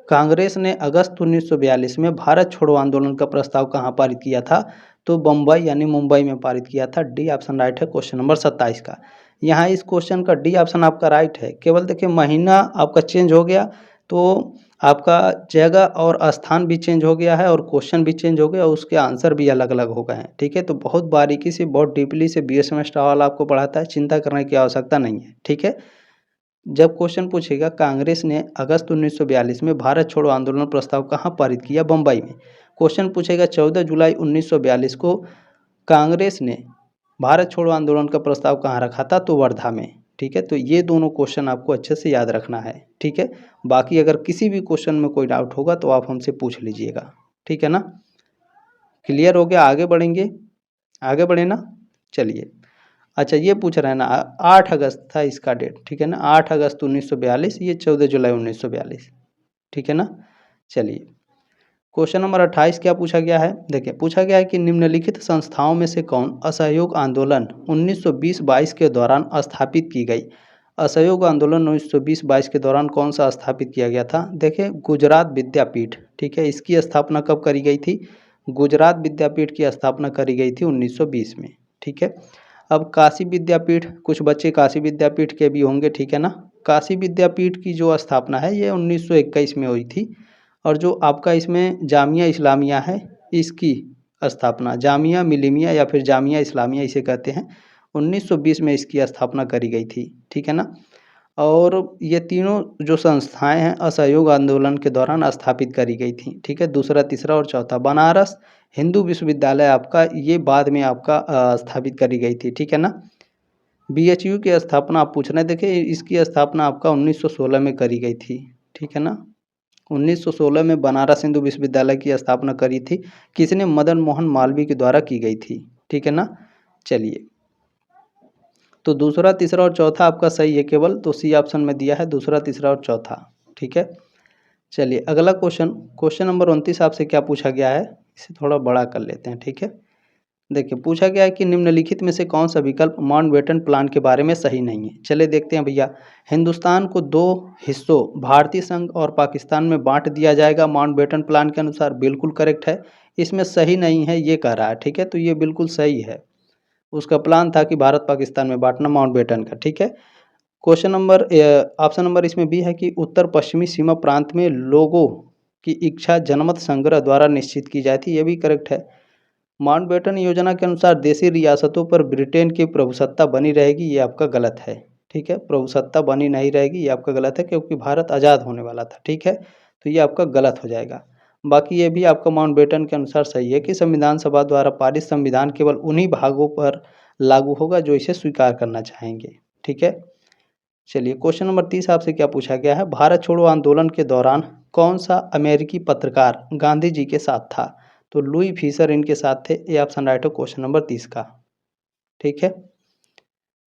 कांग्रेस ने अगस्त 1942 में भारत छोड़ो आंदोलन का प्रस्ताव कहाँ पारित किया था, तो बम्बई यानी मुंबई में पारित किया था। डी ऑप्शन राइट है क्वेश्चन नंबर 27 का। यहाँ इस क्वेश्चन का डी ऑप्शन आपका राइट है। केवल देखिए, महीना आपका चेंज हो गया तो आपका जगह और स्थान भी चेंज हो गया है और क्वेश्चन भी चेंज हो गया और उसके आंसर भी अलग अलग हो गए हैं। ठीक है, तो बहुत बारीकी से, बहुत डीपली से बी सेमेस्टर वाला आपको पढ़ाता है, चिंता करने की आवश्यकता नहीं है। ठीक है, जब क्वेश्चन पूछेगा कांग्रेस ने अगस्त 1942 में भारत छोड़ो आंदोलन प्रस्ताव कहाँ पारित किया, बम्बई में। क्वेश्चन पूछेगा 14 जुलाई 1942 को कांग्रेस ने भारत छोड़ो आंदोलन का प्रस्ताव कहाँ रखा था, तो वर्धा में। ठीक है, तो ये दोनों क्वेश्चन आपको अच्छे से याद रखना है। ठीक है, बाकी अगर किसी भी क्वेश्चन में कोई डाउट होगा तो आप हमसे पूछ लीजिएगा। ठीक है ना, क्लियर हो गया? आगे बढ़ेंगे, आगे बढ़े ना। चलिए, अच्छा ये पूछ रहे हैं ना, 8 अगस्त था इसका डेट। ठीक है ना, 8 अगस्त 1942, ये 14 जुलाई 1942। ठीक है ना, चलिए क्वेश्चन नंबर 28 क्या पूछा गया है? देखिए, पूछा गया है कि निम्नलिखित संस्थाओं में से कौन असहयोग आंदोलन 1920-22 के दौरान स्थापित की गई? असहयोग आंदोलन 1920-22 के दौरान कौन सा स्थापित किया गया था? देखिए, गुजरात विद्यापीठ। ठीक है, इसकी स्थापना कब करी गई थी? गुजरात विद्यापीठ की स्थापना करी गई थी 1920 में। ठीक है, अब काशी विद्यापीठ, कुछ बच्चे काशी विद्यापीठ के भी होंगे। ठीक है ना, काशी विद्यापीठ की जो स्थापना है ये 1921 में हुई थी। और जो आपका इसमें जामिया इस्लामिया है, इसकी स्थापना जामिया मिलिमिया या फिर जामिया इस्लामिया इसे कहते हैं, 1920 में इसकी स्थापना करी गई थी। ठीक है ना, और ये तीनों जो संस्थाएं हैं असहयोग आंदोलन के दौरान स्थापित करी गई थी। ठीक है, दूसरा, तीसरा और चौथा। बनारस हिंदू विश्वविद्यालय आपका ये बाद में आपका स्थापित करी गई थी। ठीक है ना, बीएचयू की स्थापना आप पूछ रहे हैं, देखिए इसकी स्थापना आपका 1916 में करी गई थी। ठीक है ना, 1916 में बनारस हिंदू विश्वविद्यालय की स्थापना करी थी। किसने? मदन मोहन मालवीय के द्वारा की गई थी। ठीक है ना, चलिए तो दूसरा, तीसरा और चौथा आपका सही है केवल, तो सी ऑप्शन में दिया है दूसरा, तीसरा और चौथा। ठीक है, चलिए अगला क्वेश्चन, क्वेश्चन नंबर 29 आपसे क्या पूछा गया है, इसे थोड़ा बड़ा कर लेते हैं। ठीक है, देखिए पूछा गया है कि निम्नलिखित में से कौन सा विकल्प माउंटबेटन प्लान के बारे में सही नहीं है। चलिए देखते हैं भैया। हिंदुस्तान को दो हिस्सों भारतीय संघ और पाकिस्तान में बांट दिया जाएगा माउंटबेटन प्लान के अनुसार, बिल्कुल करेक्ट है। इसमें सही नहीं है ये कह रहा है। ठीक है, तो ये बिल्कुल सही है। उसका प्लान था कि भारत पाकिस्तान में बांटना माउंटबेटन का। ठीक है, क्वेश्चन नंबर ऑप्शन नंबर इसमें भी है कि उत्तर पश्चिमी सीमा प्रांत में लोगों की इच्छा जनमत संग्रह द्वारा निश्चित की जाती है, ये भी करेक्ट है। माउंटबेटन योजना के अनुसार देशी रियासतों पर ब्रिटेन की प्रभुसत्ता बनी रहेगी, ये आपका गलत है। ठीक है, प्रभुसत्ता बनी नहीं रहेगी, ये आपका गलत है, क्योंकि भारत आज़ाद होने वाला था। ठीक है, तो ये आपका गलत हो जाएगा। बाकी ये भी आपका माउंटबेटन के अनुसार सही है कि संविधान सभा द्वारा पारित संविधान केवल उन्हीं भागों पर लागू होगा जो इसे स्वीकार करना चाहेंगे। ठीक है, चलिए क्वेश्चन नंबर 30 आपसे क्या पूछा गया है? भारत छोड़ो आंदोलन के दौरान कौन सा अमेरिकी पत्रकार गांधी जी के साथ था? तो लुई फिशर इनके साथ थे। ये ऑप्शन राइट है क्वेश्चन नंबर 30 का। ठीक है,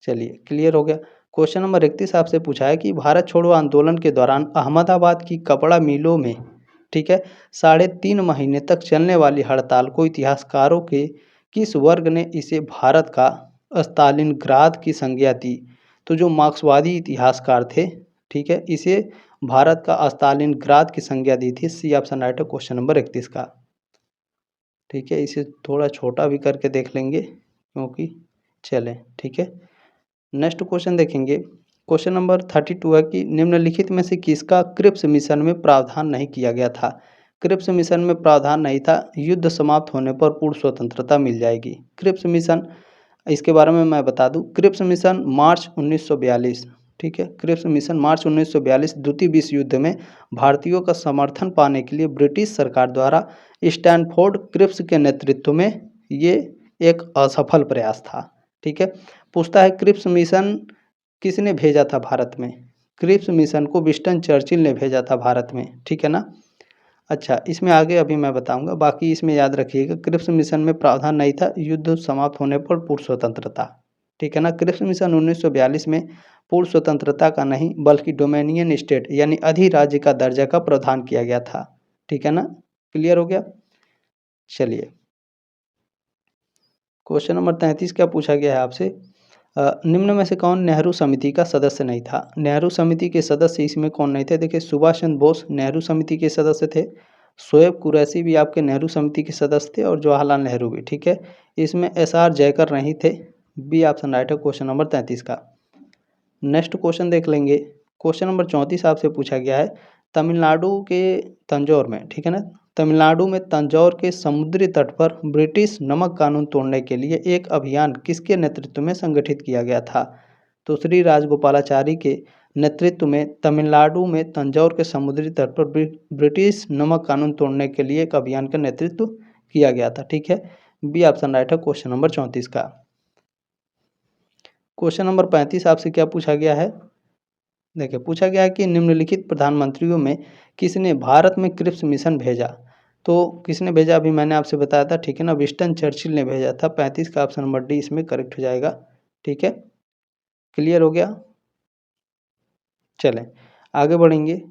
चलिए क्लियर हो गया। क्वेश्चन नंबर 31 आपसे पूछा है कि भारत छोड़ो आंदोलन के दौरान अहमदाबाद की कपड़ा मिलों में, ठीक है, 3.5 महीने तक चलने वाली हड़ताल को इतिहासकारों के किस वर्ग ने इसे भारत का स्टालिनग्राद की संज्ञा दी? तो जो मार्क्सवादी इतिहासकार थे, ठीक है, इसे भारत का स्टालिनग्राद की संज्ञा दी थी। सी ऑप्शन राइट है क्वेश्चन नंबर 31 का। ठीक है, इसे थोड़ा छोटा भी करके देख लेंगे क्योंकि चलें, ठीक है। नेक्स्ट क्वेश्चन देखेंगे। क्वेश्चन नंबर 32 है कि निम्नलिखित में से किसका क्रिप्स मिशन में प्रावधान नहीं किया गया था? क्रिप्स मिशन में प्रावधान नहीं था, युद्ध समाप्त होने पर पूर्ण स्वतंत्रता मिल जाएगी। क्रिप्स मिशन, इसके बारे में मैं बता दूं, क्रिप्स मिशन मार्च 1942, ठीक है, क्रिप्स मिशन मार्च 1942 द्वितीय विश्व युद्ध में भारतीयों का समर्थन पाने के लिए ब्रिटिश सरकार द्वारा स्टैनफोर्ड क्रिप्स के नेतृत्व में ये एक असफल प्रयास था, ठीक है। पूछता है क्रिप्स मिशन किसने भेजा था भारत में? क्रिप्स मिशन को विंस्टन चर्चिल ने भेजा था भारत में, ठीक है ना। अच्छा, इसमें आगे अभी मैं बताऊंगा, बाकी इसमें याद रखिएगा क्रिप्स मिशन में प्रावधान नहीं था, युद्ध समाप्त होने पर पूर्ण स्वतंत्रता, ठीक है ना। क्रिप्स मिशन 1942 में पूर्ण स्वतंत्रता का नहीं बल्कि डोमेनियन स्टेट यानी अधिराज्य का दर्जा का प्रावधान किया गया था, ठीक है ना। क्लियर हो गया। चलिए क्वेश्चन नंबर 33 क्या पूछा गया है आपसे? निम्न में से कौन नेहरू समिति का सदस्य नहीं था? नेहरू समिति के सदस्य इसमें कौन नहीं थे? देखिए, सुभाष चंद्र बोस नेहरू समिति के सदस्य थे, शोएब कुरैशी भी आपके नेहरू समिति के सदस्य थे और जवाहरलाल नेहरू भी, ठीक है। इसमें एसआर जयकर नहीं थे। बी ऑप्शन राइट है क्वेश्चन नंबर 33 का। नेक्स्ट क्वेश्चन देख लेंगे। क्वेश्चन नंबर 34 आपसे पूछा गया है, तमिलनाडु के तंजौर में, ठीक है ना, तमिलनाडु में तंजौर के समुद्री तट पर ब्रिटिश नमक कानून तोड़ने के लिए एक अभियान किसके नेतृत्व में संगठित किया गया था? तो श्री राजगोपालाचारी के नेतृत्व में तमिलनाडु में तंजौर के समुद्री तट पर ब्रिटिश नमक कानून तोड़ने के लिए एक अभियान का नेतृत्व किया गया था, ठीक है। बी ऑप्शन राइट है क्वेश्चन नंबर 34 का। क्वेश्चन नंबर 35 आपसे क्या पूछा गया है? देखिए, पूछा गया है कि निम्नलिखित प्रधानमंत्रियों में किसने भारत में क्रिप्स मिशन भेजा? तो किसने भेजा अभी मैंने आपसे बताया था, ठीक है ना, विंस्टन चर्चिल ने भेजा था। 35 का ऑप्शन नंबर डी इसमें करेक्ट हो जाएगा, ठीक है। क्लियर हो गया। चलें आगे बढ़ेंगे,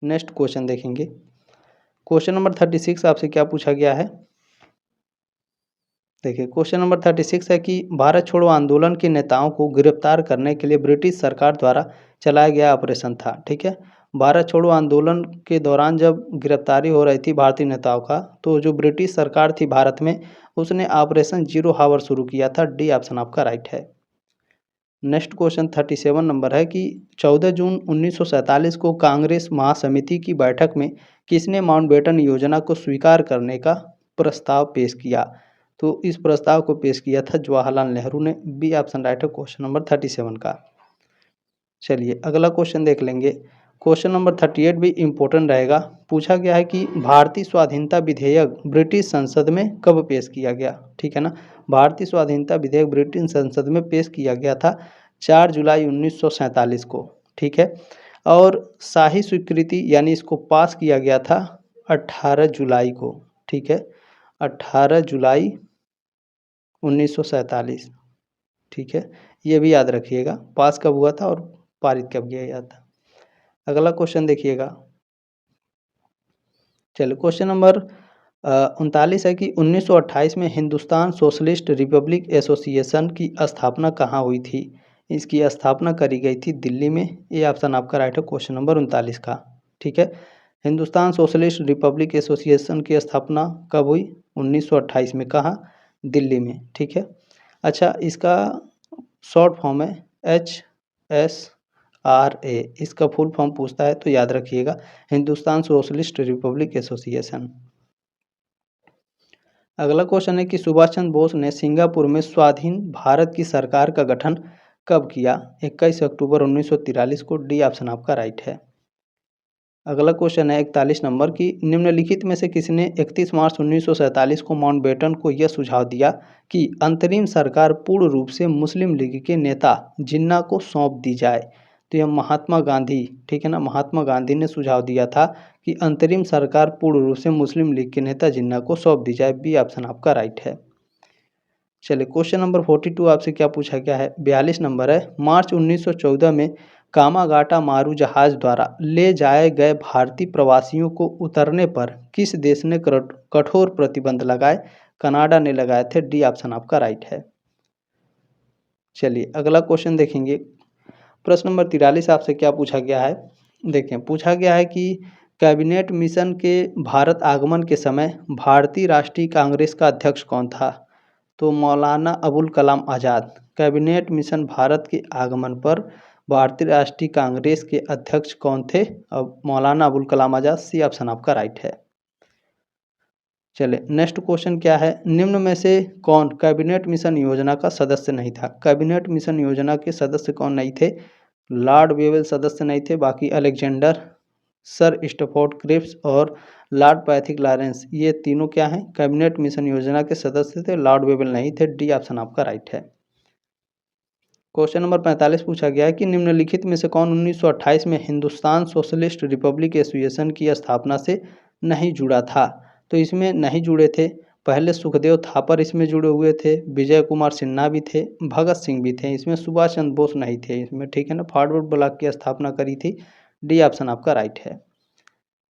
नेक्स्ट क्वेश्चन देखेंगे। क्वेश्चन नंबर 36 आपसे क्या पूछा गया है? देखिए, क्वेश्चन नंबर 36 है कि भारत छोड़ो आंदोलन के नेताओं को गिरफ्तार करने के लिए ब्रिटिश सरकार द्वारा चलाया गया ऑपरेशन था, ठीक है। भारत छोड़ो आंदोलन के दौरान जब गिरफ्तारी हो रही थी भारतीय नेताओं का, तो जो ब्रिटिश सरकार थी भारत में, उसने ऑपरेशन जीरो हावर शुरू किया था। डी ऑप्शन आपका राइट है। नेक्स्ट क्वेश्चन 37 नंबर है कि 14 जून 1947 को कांग्रेस महासमिति की बैठक में किसने माउंटबेटन योजना को स्वीकार करने का प्रस्ताव पेश किया? तो इस प्रस्ताव को पेश किया था जवाहरलाल नेहरू ने। बी ऑप्शन राइट है क्वेश्चन नंबर 37 का। चलिए अगला क्वेश्चन देख लेंगे। क्वेश्चन नंबर 38 भी इम्पोर्टेंट रहेगा। पूछा गया है कि भारतीय स्वाधीनता विधेयक ब्रिटिश संसद में कब पेश किया गया, ठीक है ना। भारतीय स्वाधीनता विधेयक ब्रिटिश संसद में पेश किया गया था 4 जुलाई 1947 को, ठीक है। और शाही स्वीकृति यानी इसको पास किया गया था 18 जुलाई को, ठीक है, 18 जुलाई 1947, ठीक है। ये भी याद रखिएगा, पास कब हुआ था और पारित कब किया गया था। अगला क्वेश्चन देखिएगा। चलिए क्वेश्चन नंबर 39 है कि 1928 में हिंदुस्तान सोशलिस्ट रिपब्लिक एसोसिएशन की स्थापना कहाँ हुई थी? इसकी स्थापना करी गई थी दिल्ली में। ये ऑप्शन आपका राइट है क्वेश्चन नंबर 39 का, ठीक है। हिंदुस्तान सोशलिस्ट रिपब्लिक एसोसिएशन की स्थापना कब हुई? 1928 में। कहाँ? दिल्ली में, ठीक है। अच्छा, इसका शॉर्ट फॉर्म है HSRA, इसका फुल फॉर्म पूछता है तो याद रखिएगा, हिंदुस्तान सोशलिस्ट रिपब्लिक एसोसिएशन। अगला क्वेश्चन है कि सुभाष चंद्र बोस ने सिंगापुर में स्वाधीन भारत की सरकार का गठन कब किया? 21 अक्टूबर 1943 को। डी ऑप्शन आपका राइट है। अगला क्वेश्चन है 41 नंबर की, निम्नलिखित में से किसने 31 मार्च 1947 को माउंटबेटन को यह सुझाव दिया कि अंतरिम सरकार पूर्ण रूप से मुस्लिम लीग के नेता जिन्ना को सौंप दी जाए? तो यह महात्मा गांधी, ठीक है ना, महात्मा गांधी ने सुझाव दिया था कि अंतरिम सरकार पूर्ण रूप से मुस्लिम लीग के नेता जिन्ना को सौंप दी जाए। बी ऑप्शन आपका राइट है। चलिए क्वेश्चन नंबर 42 आपसे क्या पूछा गया है? 42 नंबर है, मार्च 1914 में कामागाटा मारू जहाज द्वारा ले जाए गए भारतीय प्रवासियों को उतरने पर किस देश ने कठोर प्रतिबंध लगाए? कनाडा ने लगाए थे। डी ऑप्शन आपका राइट है। चलिए अगला क्वेश्चन देखेंगे। प्रश्न नंबर 43 आपसे क्या पूछा गया है? देखें, पूछा गया है कि कैबिनेट मिशन के भारत आगमन के समय भारतीय राष्ट्रीय कांग्रेस का अध्यक्ष कौन था? तो मौलाना अबुल कलाम आज़ाद। कैबिनेट मिशन भारत के आगमन पर भारतीय राष्ट्रीय कांग्रेस के अध्यक्ष कौन थे? अब मौलाना अबुल कलाम आज़ाद। सी ऑप्शन आपका राइट है। चले नेक्स्ट क्वेश्चन क्या है, निम्न में से कौन कैबिनेट मिशन योजना का सदस्य नहीं था? कैबिनेट मिशन योजना के सदस्य कौन नहीं थे? लॉर्ड वेवेल सदस्य नहीं थे, बाकी अलेक्जेंडर, सर स्टैफोर्ड क्रिप्स और लॉर्ड पैथिक लॉरेंस, ये तीनों क्या हैं? कैबिनेट मिशन योजना के सदस्य थे। लॉर्ड वेवेल नहीं थे। डी ऑप्शन आपका राइट है। क्वेश्चन नंबर 45 पूछा गया है कि निम्नलिखित में से कौन 1928 में हिंदुस्तान सोशलिस्ट रिपब्लिक एसोसिएशन की स्थापना से नहीं जुड़ा था? तो इसमें नहीं जुड़े थे, पहले सुखदेव थापर इसमें जुड़े हुए थे, विजय कुमार सिन्हा भी थे, भगत सिंह भी थे, इसमें सुभाष चंद्र बोस नहीं थे इसमें, ठीक है ना। फॉरवर्ड ब्लॉक की स्थापना करी थी। डी ऑप्शन आपका राइट है।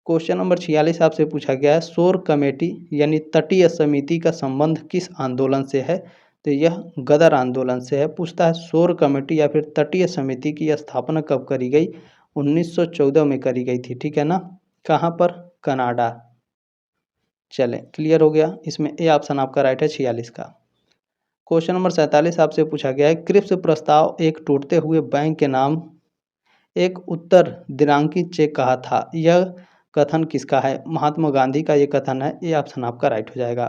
क्वेश्चन नंबर 46 आपसे पूछा गया है, शोर कमेटी यानी तटीय समिति का संबंध किस आंदोलन से है? तो यह गदर आंदोलन से है। पूछता है शोर कमेटी या फिर तटीय समिति की स्थापना कब करी गई? 1914 में करी गई थी, ठीक है ना। कहाँ पर? कनाडा। चलें क्लियर हो गया। इसमें ए ऑप्शन आपका राइट है 46 का। क्वेश्चन नंबर 47 आपसे पूछा गया है, क्रिप्स प्रस्ताव एक टूटते हुए बैंक के नाम एक उत्तर दिनांकित चेक कहा था, यह कथन किसका है? महात्मा गांधी का ये कथन है। ये ऑप्शन आपका राइट हो जाएगा।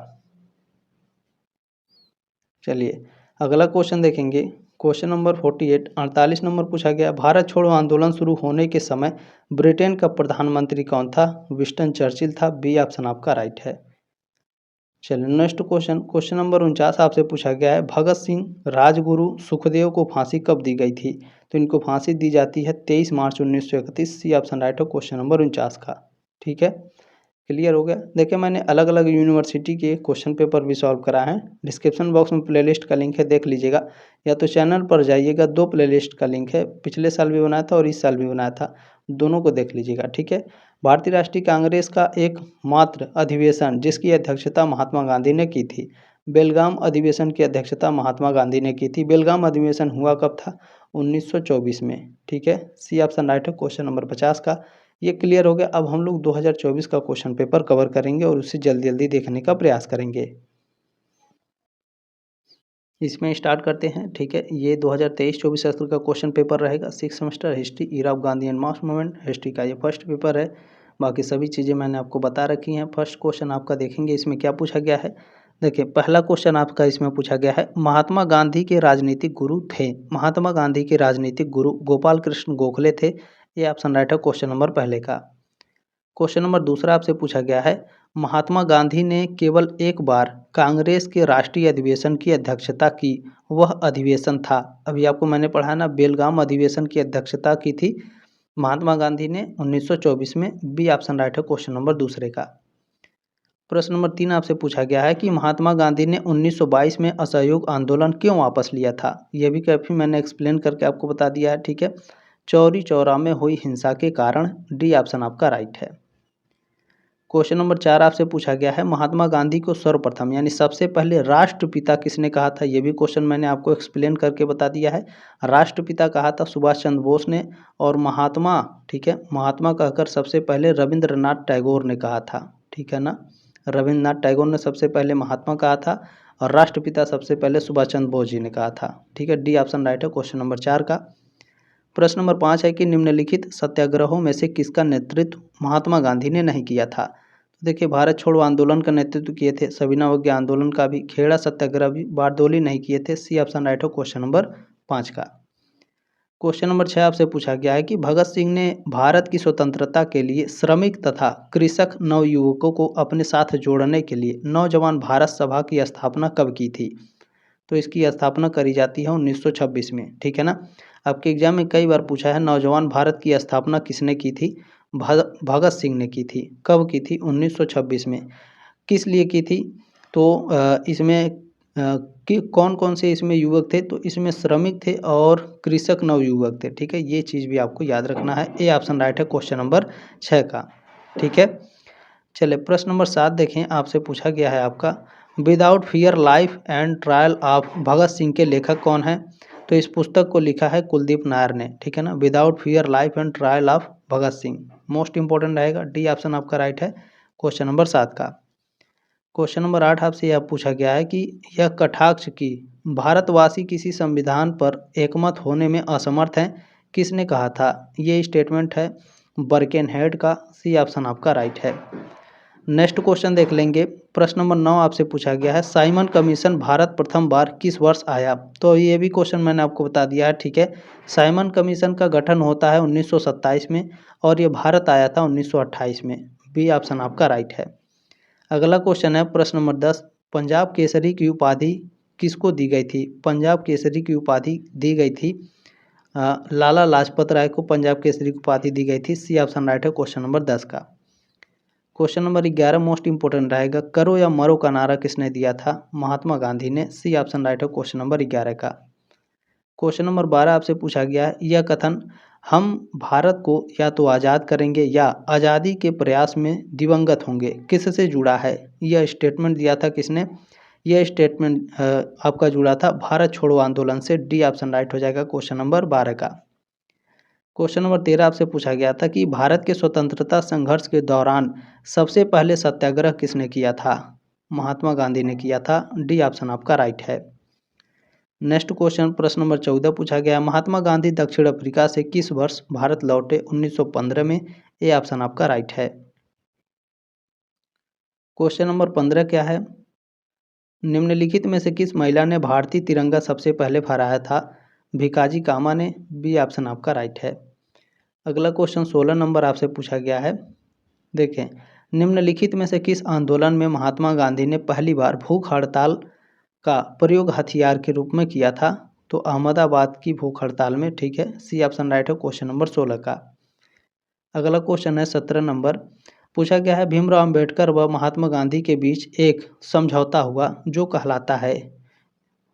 चलिए अगला क्वेश्चन देखेंगे। क्वेश्चन नंबर 48 48 नंबर पूछा गया, भारत छोड़ो आंदोलन शुरू होने के समय ब्रिटेन का प्रधानमंत्री कौन था? विंस्टन चर्चिल था। बी ऑप्शन आपका राइट है। चलिए नेक्स्ट क्वेश्चन, क्वेश्चन नंबर 49 आपसे पूछा गया है, भगत सिंह, राजगुरु, सुखदेव को फांसी कब दी गई थी? तो इनको फांसी दी जाती है 23 मार्च 1931। सी ऑप्शन राइट हो क्वेश्चन नंबर 49 का, ठीक है। क्लियर हो गया। देखिए मैंने अलग अलग यूनिवर्सिटी के क्वेश्चन पेपर भी सॉल्व कराए हैं। डिस्क्रिप्शन बॉक्स में प्लेलिस्ट का लिंक है, देख लीजिएगा, या तो चैनल पर जाइएगा, 2 प्लेलिस्ट का लिंक है, पिछले साल भी बनाया था और इस साल भी बनाया था, दोनों को देख लीजिएगा, ठीक है। भारतीय राष्ट्रीय कांग्रेस का एकमात्र अधिवेशन जिसकी अध्यक्षता महात्मा गांधी ने की थी, बेलगाम अधिवेशन की अध्यक्षता महात्मा गांधी ने की थी। बेलगाम अधिवेशन हुआ कब था? 1924 में, ठीक है। सी ऑप्शन राइट है क्वेश्चन नंबर 50 का। ये क्लियर हो गया। अब हम लोग 2024 का क्वेश्चन पेपर कवर करेंगे और उसे जल्दी जल्दी देखने का प्रयास करेंगे। इसमें स्टार्ट करते हैं, ठीक है। ये 2023-24 सत्र का क्वेश्चन पेपर रहेगा। 6 semester history, era of Gandhi and mass movement, history का ये फर्स्ट पेपर है। बाकी सभी चीज़ें मैंने आपको बता रखी हैं। फर्स्ट क्वेश्चन आपका देखेंगे, इसमें क्या पूछा गया है। देखिए पहला क्वेश्चन आपका इसमें पूछा गया है, महात्मा गांधी के राजनीतिक गुरु थे। महात्मा गांधी के राजनीतिक गुरु गोपाल कृष्ण गोखले थे। ये ऑप्शन राइट है क्वेश्चन नंबर पहले का। क्वेश्चन नंबर दूसरा आपसे पूछा गया है, महात्मा गांधी ने केवल एक बार कांग्रेस के राष्ट्रीय अधिवेशन की अध्यक्षता की, वह अधिवेशन था? अभी आपको मैंने पढ़ा ना, बेलगाम अधिवेशन की अध्यक्षता की थी महात्मा गांधी ने 1924 में। बी ऑप्शन राइट है क्वेश्चन नंबर दूसरे का। प्रश्न नंबर 3 आपसे पूछा गया है कि महात्मा गांधी ने 1922 में असहयोग आंदोलन क्यों वापस लिया था? यह भी काफ़ी मैंने एक्सप्लेन करके आपको बता दिया है, ठीक है। चौरी चौरा में हुई हिंसा के कारण। डी ऑप्शन आपका राइट है। क्वेश्चन नंबर 4 आपसे पूछा गया है, महात्मा गांधी को सर्वप्रथम यानी सबसे पहले राष्ट्रपिता किसने कहा था? ये भी क्वेश्चन मैंने आपको एक्सप्लेन करके बता दिया है। राष्ट्रपिता कहा था सुभाष चंद्र बोस ने, और महात्मा, ठीक है, महात्मा कहकर सबसे पहले रविंद्रनाथ टैगोर ने कहा था, ठीक है ना। रविंद्रनाथ टैगोर ने सबसे पहले महात्मा कहा था और राष्ट्रपिता सबसे पहले सुभाष चंद्र बोस जी ने कहा था, ठीक है। डी ऑप्शन राइट है क्वेश्चन नंबर 4 का। प्रश्न नंबर 5 है कि निम्नलिखित सत्याग्रहों में से किसका नेतृत्व महात्मा गांधी ने नहीं किया था? तो देखिए भारत छोड़ो आंदोलन का नेतृत्व किए थे, सविनय अवज्ञा आंदोलन का भी, खेड़ा सत्याग्रह भी, बारडोली नहीं किए थे। सी ऑप्शन राइट हो क्वेश्चन नंबर 5 का। क्वेश्चन नंबर 6 आपसे पूछा गया है कि भगत सिंह ने भारत की स्वतंत्रता के लिए श्रमिक तथा कृषक नवयुवकों को अपने साथ जोड़ने के लिए नौजवान भारत सभा की स्थापना कब की थी? तो इसकी स्थापना करी जाती है 1926 में, ठीक है ना। आपके एग्जाम में कई बार पूछा है नौजवान भारत की स्थापना किसने की थी? भगत सिंह ने की थी। कब की थी? 1926 में। किस लिए की थी? तो इसमें कि कौन कौन से इसमें युवक थे? तो इसमें श्रमिक थे और कृषक नवयुवक थे, ठीक है। ये चीज़ भी आपको याद रखना है। ए ऑप्शन राइट है क्वेश्चन नंबर 6 का, ठीक है। चलिए प्रश्न नंबर 7 देखें, आपसे पूछा गया है आपका, without fear life and trial of Bhagat Singh के लेखक कौन है? तो इस पुस्तक को लिखा है कुलदीप नायर ने, ठीक है ना। Without fear life and trial of Bhagat Singh, most important रहेगा, डी ऑप्शन आपका राइट है क्वेश्चन नंबर 7 का। क्वेश्चन नंबर 8 आपसे यह पूछा गया है कि यह कटाक्ष की भारतवासी किसी संविधान पर एकमत होने में असमर्थ हैं, किसने कहा था? ये स्टेटमेंट है बर्केनहेड का, सी ऑप्शन आपका राइट है। नेक्स्ट क्वेश्चन देख लेंगे। प्रश्न नंबर 9 आपसे पूछा गया है साइमन कमीशन भारत प्रथम बार किस वर्ष आया? तो ये भी क्वेश्चन मैंने आपको बता दिया है, ठीक है। साइमन कमीशन का गठन होता है 1927 में और ये भारत आया था 1928 में, बी ऑप्शन आपका राइट है। अगला क्वेश्चन है प्रश्न नंबर 10, पंजाब केसरी की उपाधि किसको दी गई थी? पंजाब केसरी की उपाधि दी गई थी लाला लाजपत राय को पंजाब केसरी की उपाधि दी गई थी, सी ऑप्शन राइट है क्वेश्चन नंबर 10 का। क्वेश्चन नंबर 11 मोस्ट इंपोर्टेंट रहेगा, करो या मरो का नारा किसने दिया था? महात्मा गांधी ने, सी ऑप्शन राइट है क्वेश्चन नंबर 11 का। क्वेश्चन नंबर 12 आपसे पूछा गया है, यह कथन हम भारत को या तो आज़ाद करेंगे या आज़ादी के प्रयास में दिवंगत होंगे किससे जुड़ा है? यह स्टेटमेंट दिया था किसने? यह स्टेटमेंट आपका जुड़ा था भारत छोड़ो आंदोलन से, डी ऑप्शन राइट हो जाएगा क्वेश्चन नंबर 12 का। क्वेश्चन नंबर 13 आपसे पूछा गया था कि भारत के स्वतंत्रता संघर्ष के दौरान सबसे पहले सत्याग्रह किसने किया था? महात्मा गांधी ने किया था, डी ऑप्शन आपका राइट है। नेक्स्ट क्वेश्चन प्रश्न नंबर 14 पूछा गया, महात्मा गांधी दक्षिण अफ्रीका से किस वर्ष भारत लौटे? 1915 में, ए ऑप्शन आपका राइट है। क्वेश्चन नंबर 15 क्या है, निम्नलिखित में से किस महिला ने भारतीय तिरंगा सबसे पहले फहराया था? भिकाजी कामा ने, बी ऑप्शन आपका राइट है। अगला क्वेश्चन 16 नंबर आपसे पूछा गया है, देखें निम्नलिखित में से किस आंदोलन में महात्मा गांधी ने पहली बार भूख हड़ताल का प्रयोग हथियार के रूप में किया था? तो अहमदाबाद की भूख हड़ताल में, ठीक है, सी ऑप्शन राइट है क्वेश्चन नंबर 16 का। अगला क्वेश्चन है 17 नंबर, पूछा गया है भीमराव अंबेडकर व महात्मा गांधी के बीच एक समझौता हुआ जो कहलाता है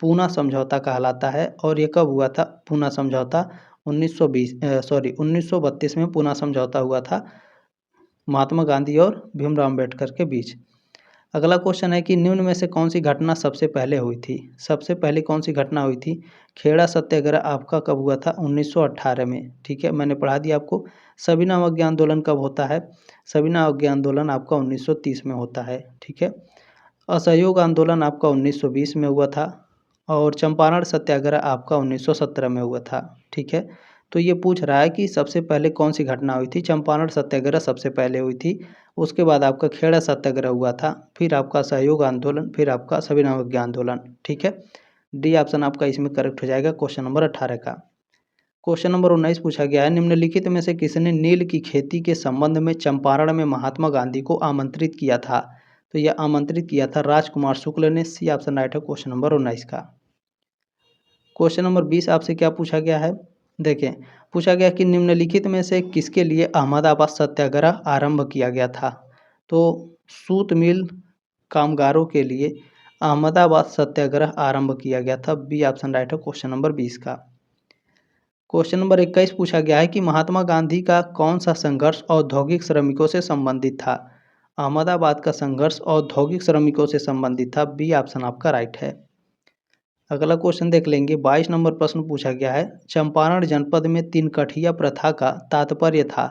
पूना समझौता कहलाता है, और ये कब हुआ था पूना समझौता? 1932 में पूना समझौता हुआ था महात्मा गांधी और भीमराव अंबेडकर के बीच। अगला क्वेश्चन है कि निम्न में से कौन सी घटना सबसे पहले हुई थी? सबसे पहले कौन सी घटना हुई थी? खेड़ा सत्याग्रह आपका कब हुआ था? 1918 में, ठीक है, मैंने पढ़ा दिया आपको। सविनय अवज्ञा आंदोलन कब होता है? सविनय अवज्ञा आंदोलन आपका 1930 में होता है, ठीक है। असहयोग आंदोलन आपका 1920 में हुआ था और चंपारण सत्याग्रह आपका 1917 में हुआ था, ठीक है। तो ये पूछ रहा है कि सबसे पहले कौन सी घटना हुई थी? चंपारण सत्याग्रह सबसे पहले हुई थी, उसके बाद आपका खेड़ा सत्याग्रह हुआ था, फिर आपका सहयोग आंदोलन, फिर आपका सविनय अवज्ञा आंदोलन, ठीक है। डी ऑप्शन आपका इसमें करेक्ट हो जाएगा क्वेश्चन नंबर 18 का। क्वेश्चन नंबर 19 पूछा गया है, निम्नलिखित में से किसने नील की खेती के संबंध में चंपारण में महात्मा गांधी को आमंत्रित किया था? तो यह आमंत्रित किया था राजकुमार शुक्ल ने, सी ऑप्शन राइट है क्वेश्चन नंबर 19 का। क्वेश्चन नंबर 20 आपसे क्या पूछा गया है, देखें पूछा गया कि निम्नलिखित में से किसके लिए अहमदाबाद सत्याग्रह आरंभ किया गया था? तो सूत मिल कामगारों के लिए अहमदाबाद सत्याग्रह आरंभ किया गया था, बी ऑप्शन राइट है क्वेश्चन नंबर 20 का। क्वेश्चन नंबर 21 पूछा गया है कि महात्मा गांधी का कौन सा संघर्ष औद्योगिक श्रमिकों से संबंधित था? अहमदाबाद का संघर्ष औद्योगिक श्रमिकों से संबंधित था, बी ऑप्शन आपका राइट है। अगला क्वेश्चन देख लेंगे। 22 नंबर प्रश्न पूछा गया है, चंपारण जनपद में 3 कठिया प्रथा का तात्पर्य था?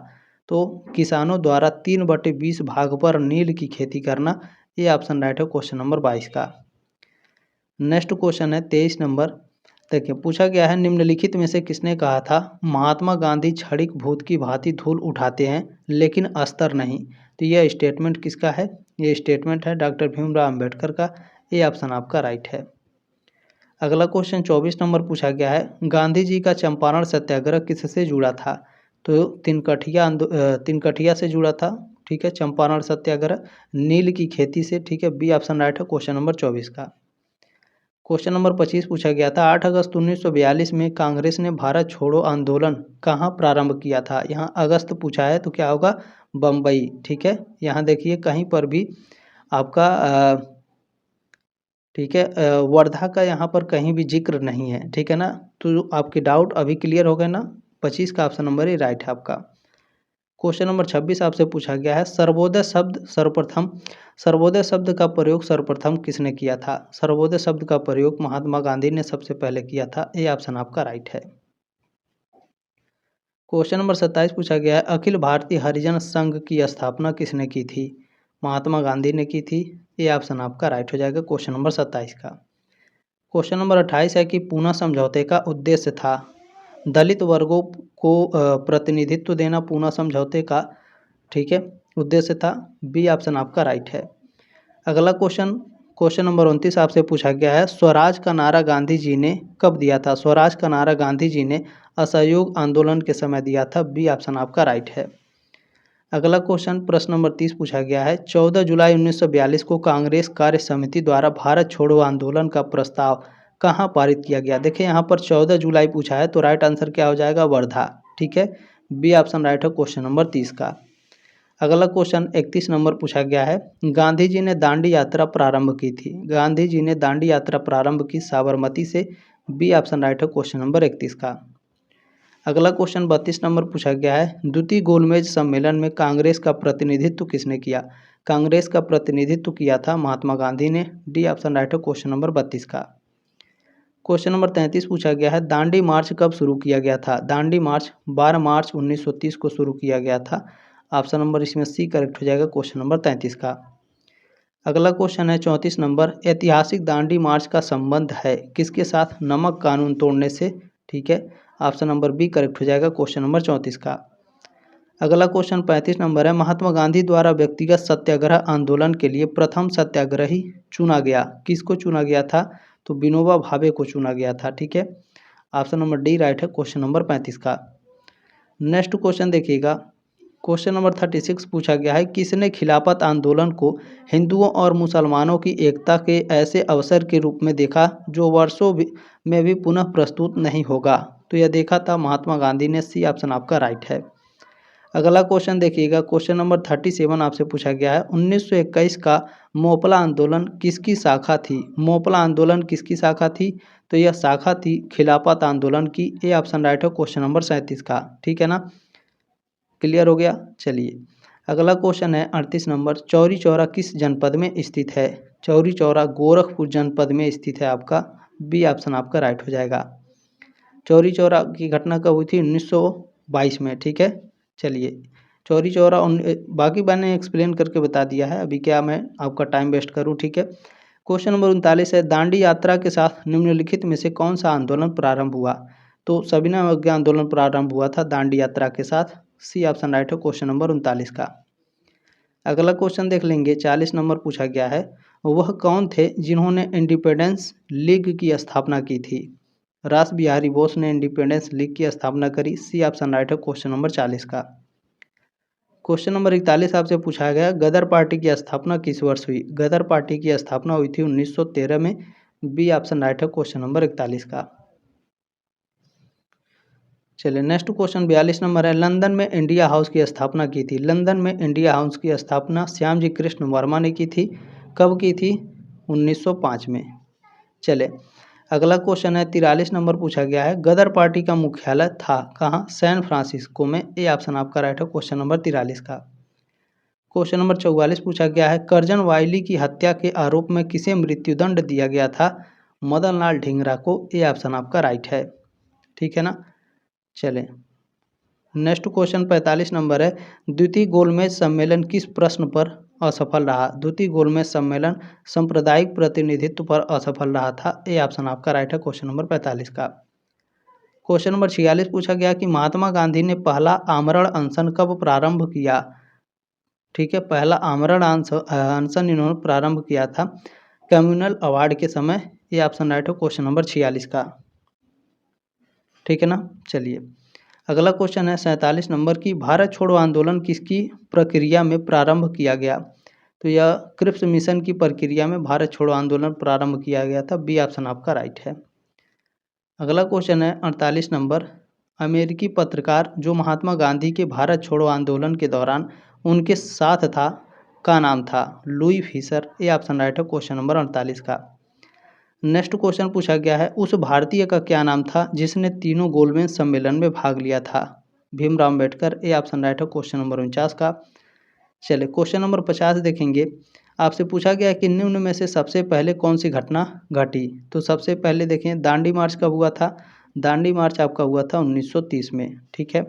तो किसानों द्वारा 3/20 भाग पर नील की खेती करना, ये ऑप्शन राइट है क्वेश्चन नंबर 22 का। नेक्स्ट क्वेश्चन है 23 नंबर, देखिए पूछा गया है निम्नलिखित में से किसने कहा था महात्मा गांधी क्षणिक भूत की भांति धूल उठाते हैं लेकिन अस्तर नहीं? तो यह स्टेटमेंट किसका है? ये स्टेटमेंट है डॉक्टर भीमराव अंबेडकर का, ये ऑप्शन आपका राइट है। अगला क्वेश्चन 24 नंबर पूछा गया है, गांधी जी का चंपारण सत्याग्रह किससे जुड़ा था? तो तिनकठिया से जुड़ा था, ठीक है, चंपारण सत्याग्रह नील की खेती से, ठीक है, बी ऑप्शन राइट है क्वेश्चन नंबर 24 का। क्वेश्चन नंबर 25 पूछा गया था, 8 अगस्त 1942 में कांग्रेस ने भारत छोड़ो आंदोलन कहाँ प्रारंभ किया था? यहाँ अगस्त पूछा है तो क्या होगा? बम्बई, ठीक है। यहाँ देखिए कहीं पर भी आपका ठीक है वर्धा का यहाँ पर कहीं भी जिक्र नहीं है, ठीक है ना। तो आपके डाउट अभी क्लियर हो गए ना? 25 का ऑप्शन नंबर ही राइट है आपका। क्वेश्चन नंबर 26 आपसे पूछा गया है, सर्वोदय शब्द का प्रयोग सर्वप्रथम किसने किया था? सर्वोदय शब्द का प्रयोग महात्मा गांधी ने सबसे पहले किया था। ए ऑप्शन आपका राइट है। क्वेश्चन नंबर 27 पूछा गया है, अखिल भारतीय हरिजन संघ की स्थापना किसने की थी? महात्मा गांधी ने की थी। ए ऑप्शन आपका राइट हो जाएगा क्वेश्चन नंबर 27 का। क्वेश्चन नंबर 28 है कि पूना समझौते का उद्देश्य था। दलित वर्गों को प्रतिनिधित्व देना पूना समझौते का, ठीक है, उद्देश्य था। बी ऑप्शन आपका राइट है। अगला क्वेश्चन नंबर 29 आपसे पूछा गया है, स्वराज का नारा गांधी जी ने कब दिया था? स्वराज का नारा गांधी जी ने असहयोग आंदोलन के समय दिया था। बी ऑप्शन आपका राइट है। अगला प्रश्न नंबर 30 पूछा गया है, 14 जुलाई 1942 को कांग्रेस कार्य समिति द्वारा भारत छोड़ो आंदोलन का प्रस्ताव कहाँ पारित किया गया? देखिए यहाँ पर 14 जुलाई पूछा है, तो राइट आंसर क्या हो जाएगा? वर्धा। ठीक है, बी ऑप्शन राइट है क्वेश्चन नंबर 30 का। अगला क्वेश्चन 31 नंबर पूछा गया है, गांधी जी ने दांडी यात्रा प्रारंभ की थी। गांधी जी ने दांडी यात्रा प्रारंभ की साबरमती से। बी ऑप्शन राइट है क्वेश्चन नंबर 31 का। अगला क्वेश्चन 32 नंबर पूछा गया है, द्वितीय गोलमेज सम्मेलन में कांग्रेस का प्रतिनिधित्व किसने किया? कांग्रेस का प्रतिनिधित्व किया था महात्मा गांधी ने। डी ऑप्शन राइट है क्वेश्चन नंबर 32 का। क्वेश्चन नंबर 33 पूछा गया है, दांडी मार्च कब शुरू किया गया था? दांडी मार्च 12 मार्च 1930 को शुरू किया गया था। ऑप्शन नंबर इसमें सी करेक्ट हो जाएगा क्वेश्चन नंबर 33 का। अगला क्वेश्चन है 34 नंबर, ऐतिहासिक दांडी मार्च का संबंध है किसके साथ? नमक कानून तोड़ने से। ठीक है, ऑप्शन नंबर बी करेक्ट हो जाएगा क्वेश्चन नंबर 34 का। अगला क्वेश्चन 35 नंबर है, महात्मा गांधी द्वारा व्यक्तिगत सत्याग्रह आंदोलन के लिए प्रथम सत्याग्रही चुना गया। किसको चुना गया था? तो विनोबा भावे को चुना गया था। ठीक है, ऑप्शन नंबर डी राइट है क्वेश्चन नंबर 35 का। नेक्स्ट क्वेश्चन देखिएगा, क्वेश्चन नंबर 36 पूछा गया है, किसने खिलाफत आंदोलन को हिंदुओं और मुसलमानों की एकता के ऐसे अवसर के रूप में देखा जो वर्षों में भी पुनः प्रस्तुत नहीं होगा? तो यह देखा था महात्मा गांधी ने। सी ऑप्शन आपका राइट है। अगला क्वेश्चन देखिएगा, क्वेश्चन नंबर 37 आपसे पूछा गया है, 1921 का मोपला आंदोलन किसकी शाखा थी? मोपला आंदोलन किसकी शाखा थी? तो यह शाखा थी खिलाफत आंदोलन की। ए ऑप्शन राइट है क्वेश्चन नंबर 37 का। ठीक है ना, क्लियर हो गया। चलिए अगला क्वेश्चन है 38 नंबर, चौरी चौरा किस जनपद में स्थित है? चौरी चौरा गोरखपुर जनपद में स्थित है आपका। बी ऑप्शन आपका राइट हो जाएगा। चौरी चौरा की घटना कब हुई थी? 1922 में। ठीक है, चलिए चौरी चौरा बाकी मैंने एक्सप्लेन करके बता दिया है, अभी क्या मैं आपका टाइम वेस्ट करूं। ठीक है, क्वेश्चन नंबर 39 है, दांडी यात्रा के साथ निम्नलिखित में से कौन सा आंदोलन प्रारंभ हुआ? तो सविनय अवज्ञा आंदोलन प्रारंभ हुआ था दांडी यात्रा के साथ। सी ऑप्शन राइट है क्वेश्चन नंबर 39 का। अगला क्वेश्चन देख लेंगे, 40 नंबर पूछा गया है, वह कौन थे जिन्होंने इंडिपेंडेंस लीग की स्थापना की थी? रास बिहारी बोस ने इंडिपेंडेंस लीग की स्थापना करी। सी ऑप्शन राइट है क्वेश्चन नंबर 40 का। क्वेश्चन नंबर 41 आपसे पूछा गया, गदर पार्टी की स्थापना किस वर्ष हुई? गदर पार्टी की स्थापना हुई थी 1913 में। बी ऑप्शन राइट है क्वेश्चन नंबर 41 का। चलिए नेक्स्ट क्वेश्चन 42 नंबर है, लंदन में इंडिया हाउस की स्थापना की थी। लंदन में इंडिया हाउस की स्थापना श्यामजी कृष्ण वर्मा ने की थी। कब की थी? 1905 में। चले अगला क्वेश्चन है 43 नंबर पूछा गया है, गदर पार्टी का मुख्यालय था कहाँ? सैन फ्रांसिस्को में। ए ऑप्शन आपका राइट है क्वेश्चन नंबर 43 का। क्वेश्चन नंबर 44 पूछा गया है, कर्जन वाइली की हत्या के आरोप में किसे मृत्युदंड दिया गया था? मदन लाल ढींगरा को। ए ऑप्शन आपका राइट है। ठीक है ना, चलें नेक्स्ट क्वेश्चन 45 नंबर है, द्वितीय गोलमेज सम्मेलन किस प्रश्न पर असफल रहा? द्वितीय गोलमेज सम्मेलन सांप्रदायिक प्रतिनिधित्व पर असफल रहा था। ए ऑप्शन आपका राइट है क्वेश्चन नंबर 45 का। क्वेश्चन नंबर 46 पूछा गया कि महात्मा गांधी ने पहला आमरण अनशन कब प्रारंभ किया? ठीक है, पहला आमरण अनशन इन्होंने प्रारंभ किया था कम्युनल अवार्ड के समय। ये ऑप्शन राइट है क्वेश्चन नंबर 46 का। ठीक है ना, चलिए अगला क्वेश्चन है 47 नंबर की, भारत छोड़ो आंदोलन किसकी प्रक्रिया में प्रारंभ किया गया? तो यह क्रिप्स मिशन की प्रक्रिया में भारत छोड़ो आंदोलन प्रारंभ किया गया था। बी ऑप्शन आपका राइट है। अगला क्वेश्चन है 48 नंबर, अमेरिकी पत्रकार जो महात्मा गांधी के भारत छोड़ो आंदोलन के दौरान उनके साथ था का नाम था? Louis Fischer. ये ऑप्शन राइट है क्वेश्चन नंबर 48 का। नेक्स्ट क्वेश्चन पूछा गया है, उस भारतीय का क्या नाम था जिसने तीनों गोलमेज सम्मेलन में भाग लिया था? Bhimrao Ambedkar. A option right है क्वेश्चन नंबर 49 का। चलिए क्वेश्चन नंबर 50 देखेंगे। आपसे पूछा गया कि निम्न में से सबसे पहले कौन सी घटना घटी। तो सबसे पहले देखें दांडी मार्च कब हुआ था। दांडी मार्च आपका हुआ था 1930 में। ठीक है।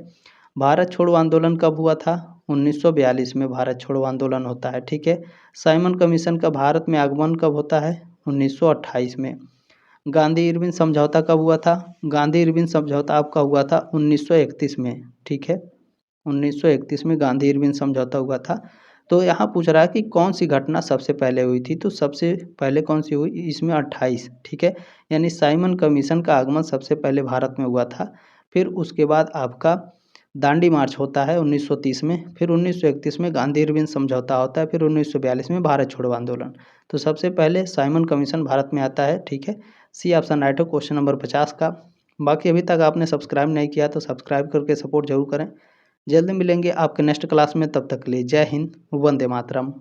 भारत छोड़ो आंदोलन कब हुआ था। 1942 में भारत छोड़ो आंदोलन होता है। ठीक है। साइमन कमीशन का भारत में आगमन कब होता है। 1928 में। गांधी इरविन समझौता कब हुआ था। गांधी इरविन समझौता आपका हुआ था 1931 में। ठीक है। 1931 में गांधी इरविन समझौता हुआ था। तो यहाँ पूछ रहा है कि कौन सी घटना सबसे पहले हुई थी। तो सबसे पहले कौन सी हुई इसमें 28। ठीक है। यानी साइमन कमीशन का आगमन सबसे पहले भारत में हुआ था। फिर उसके बाद आपका दांडी मार्च होता है 1930 में। फिर 1931 में गांधी इरविन समझौता होता है। फिर 1942 में भारत छोड़ो आंदोलन। तो सबसे पहले साइमन कमीशन भारत में आता है। ठीक है। सी ऑप्शन राइट है क्वेश्चन नंबर 50 का। बाकी अभी तक आपने सब्सक्राइब नहीं किया तो सब्सक्राइब करके सपोर्ट जरूर करें। जल्दी मिलेंगे आपके नेक्स्ट क्लास में। तब तक के लिए जय हिंद, वंदे मातरम।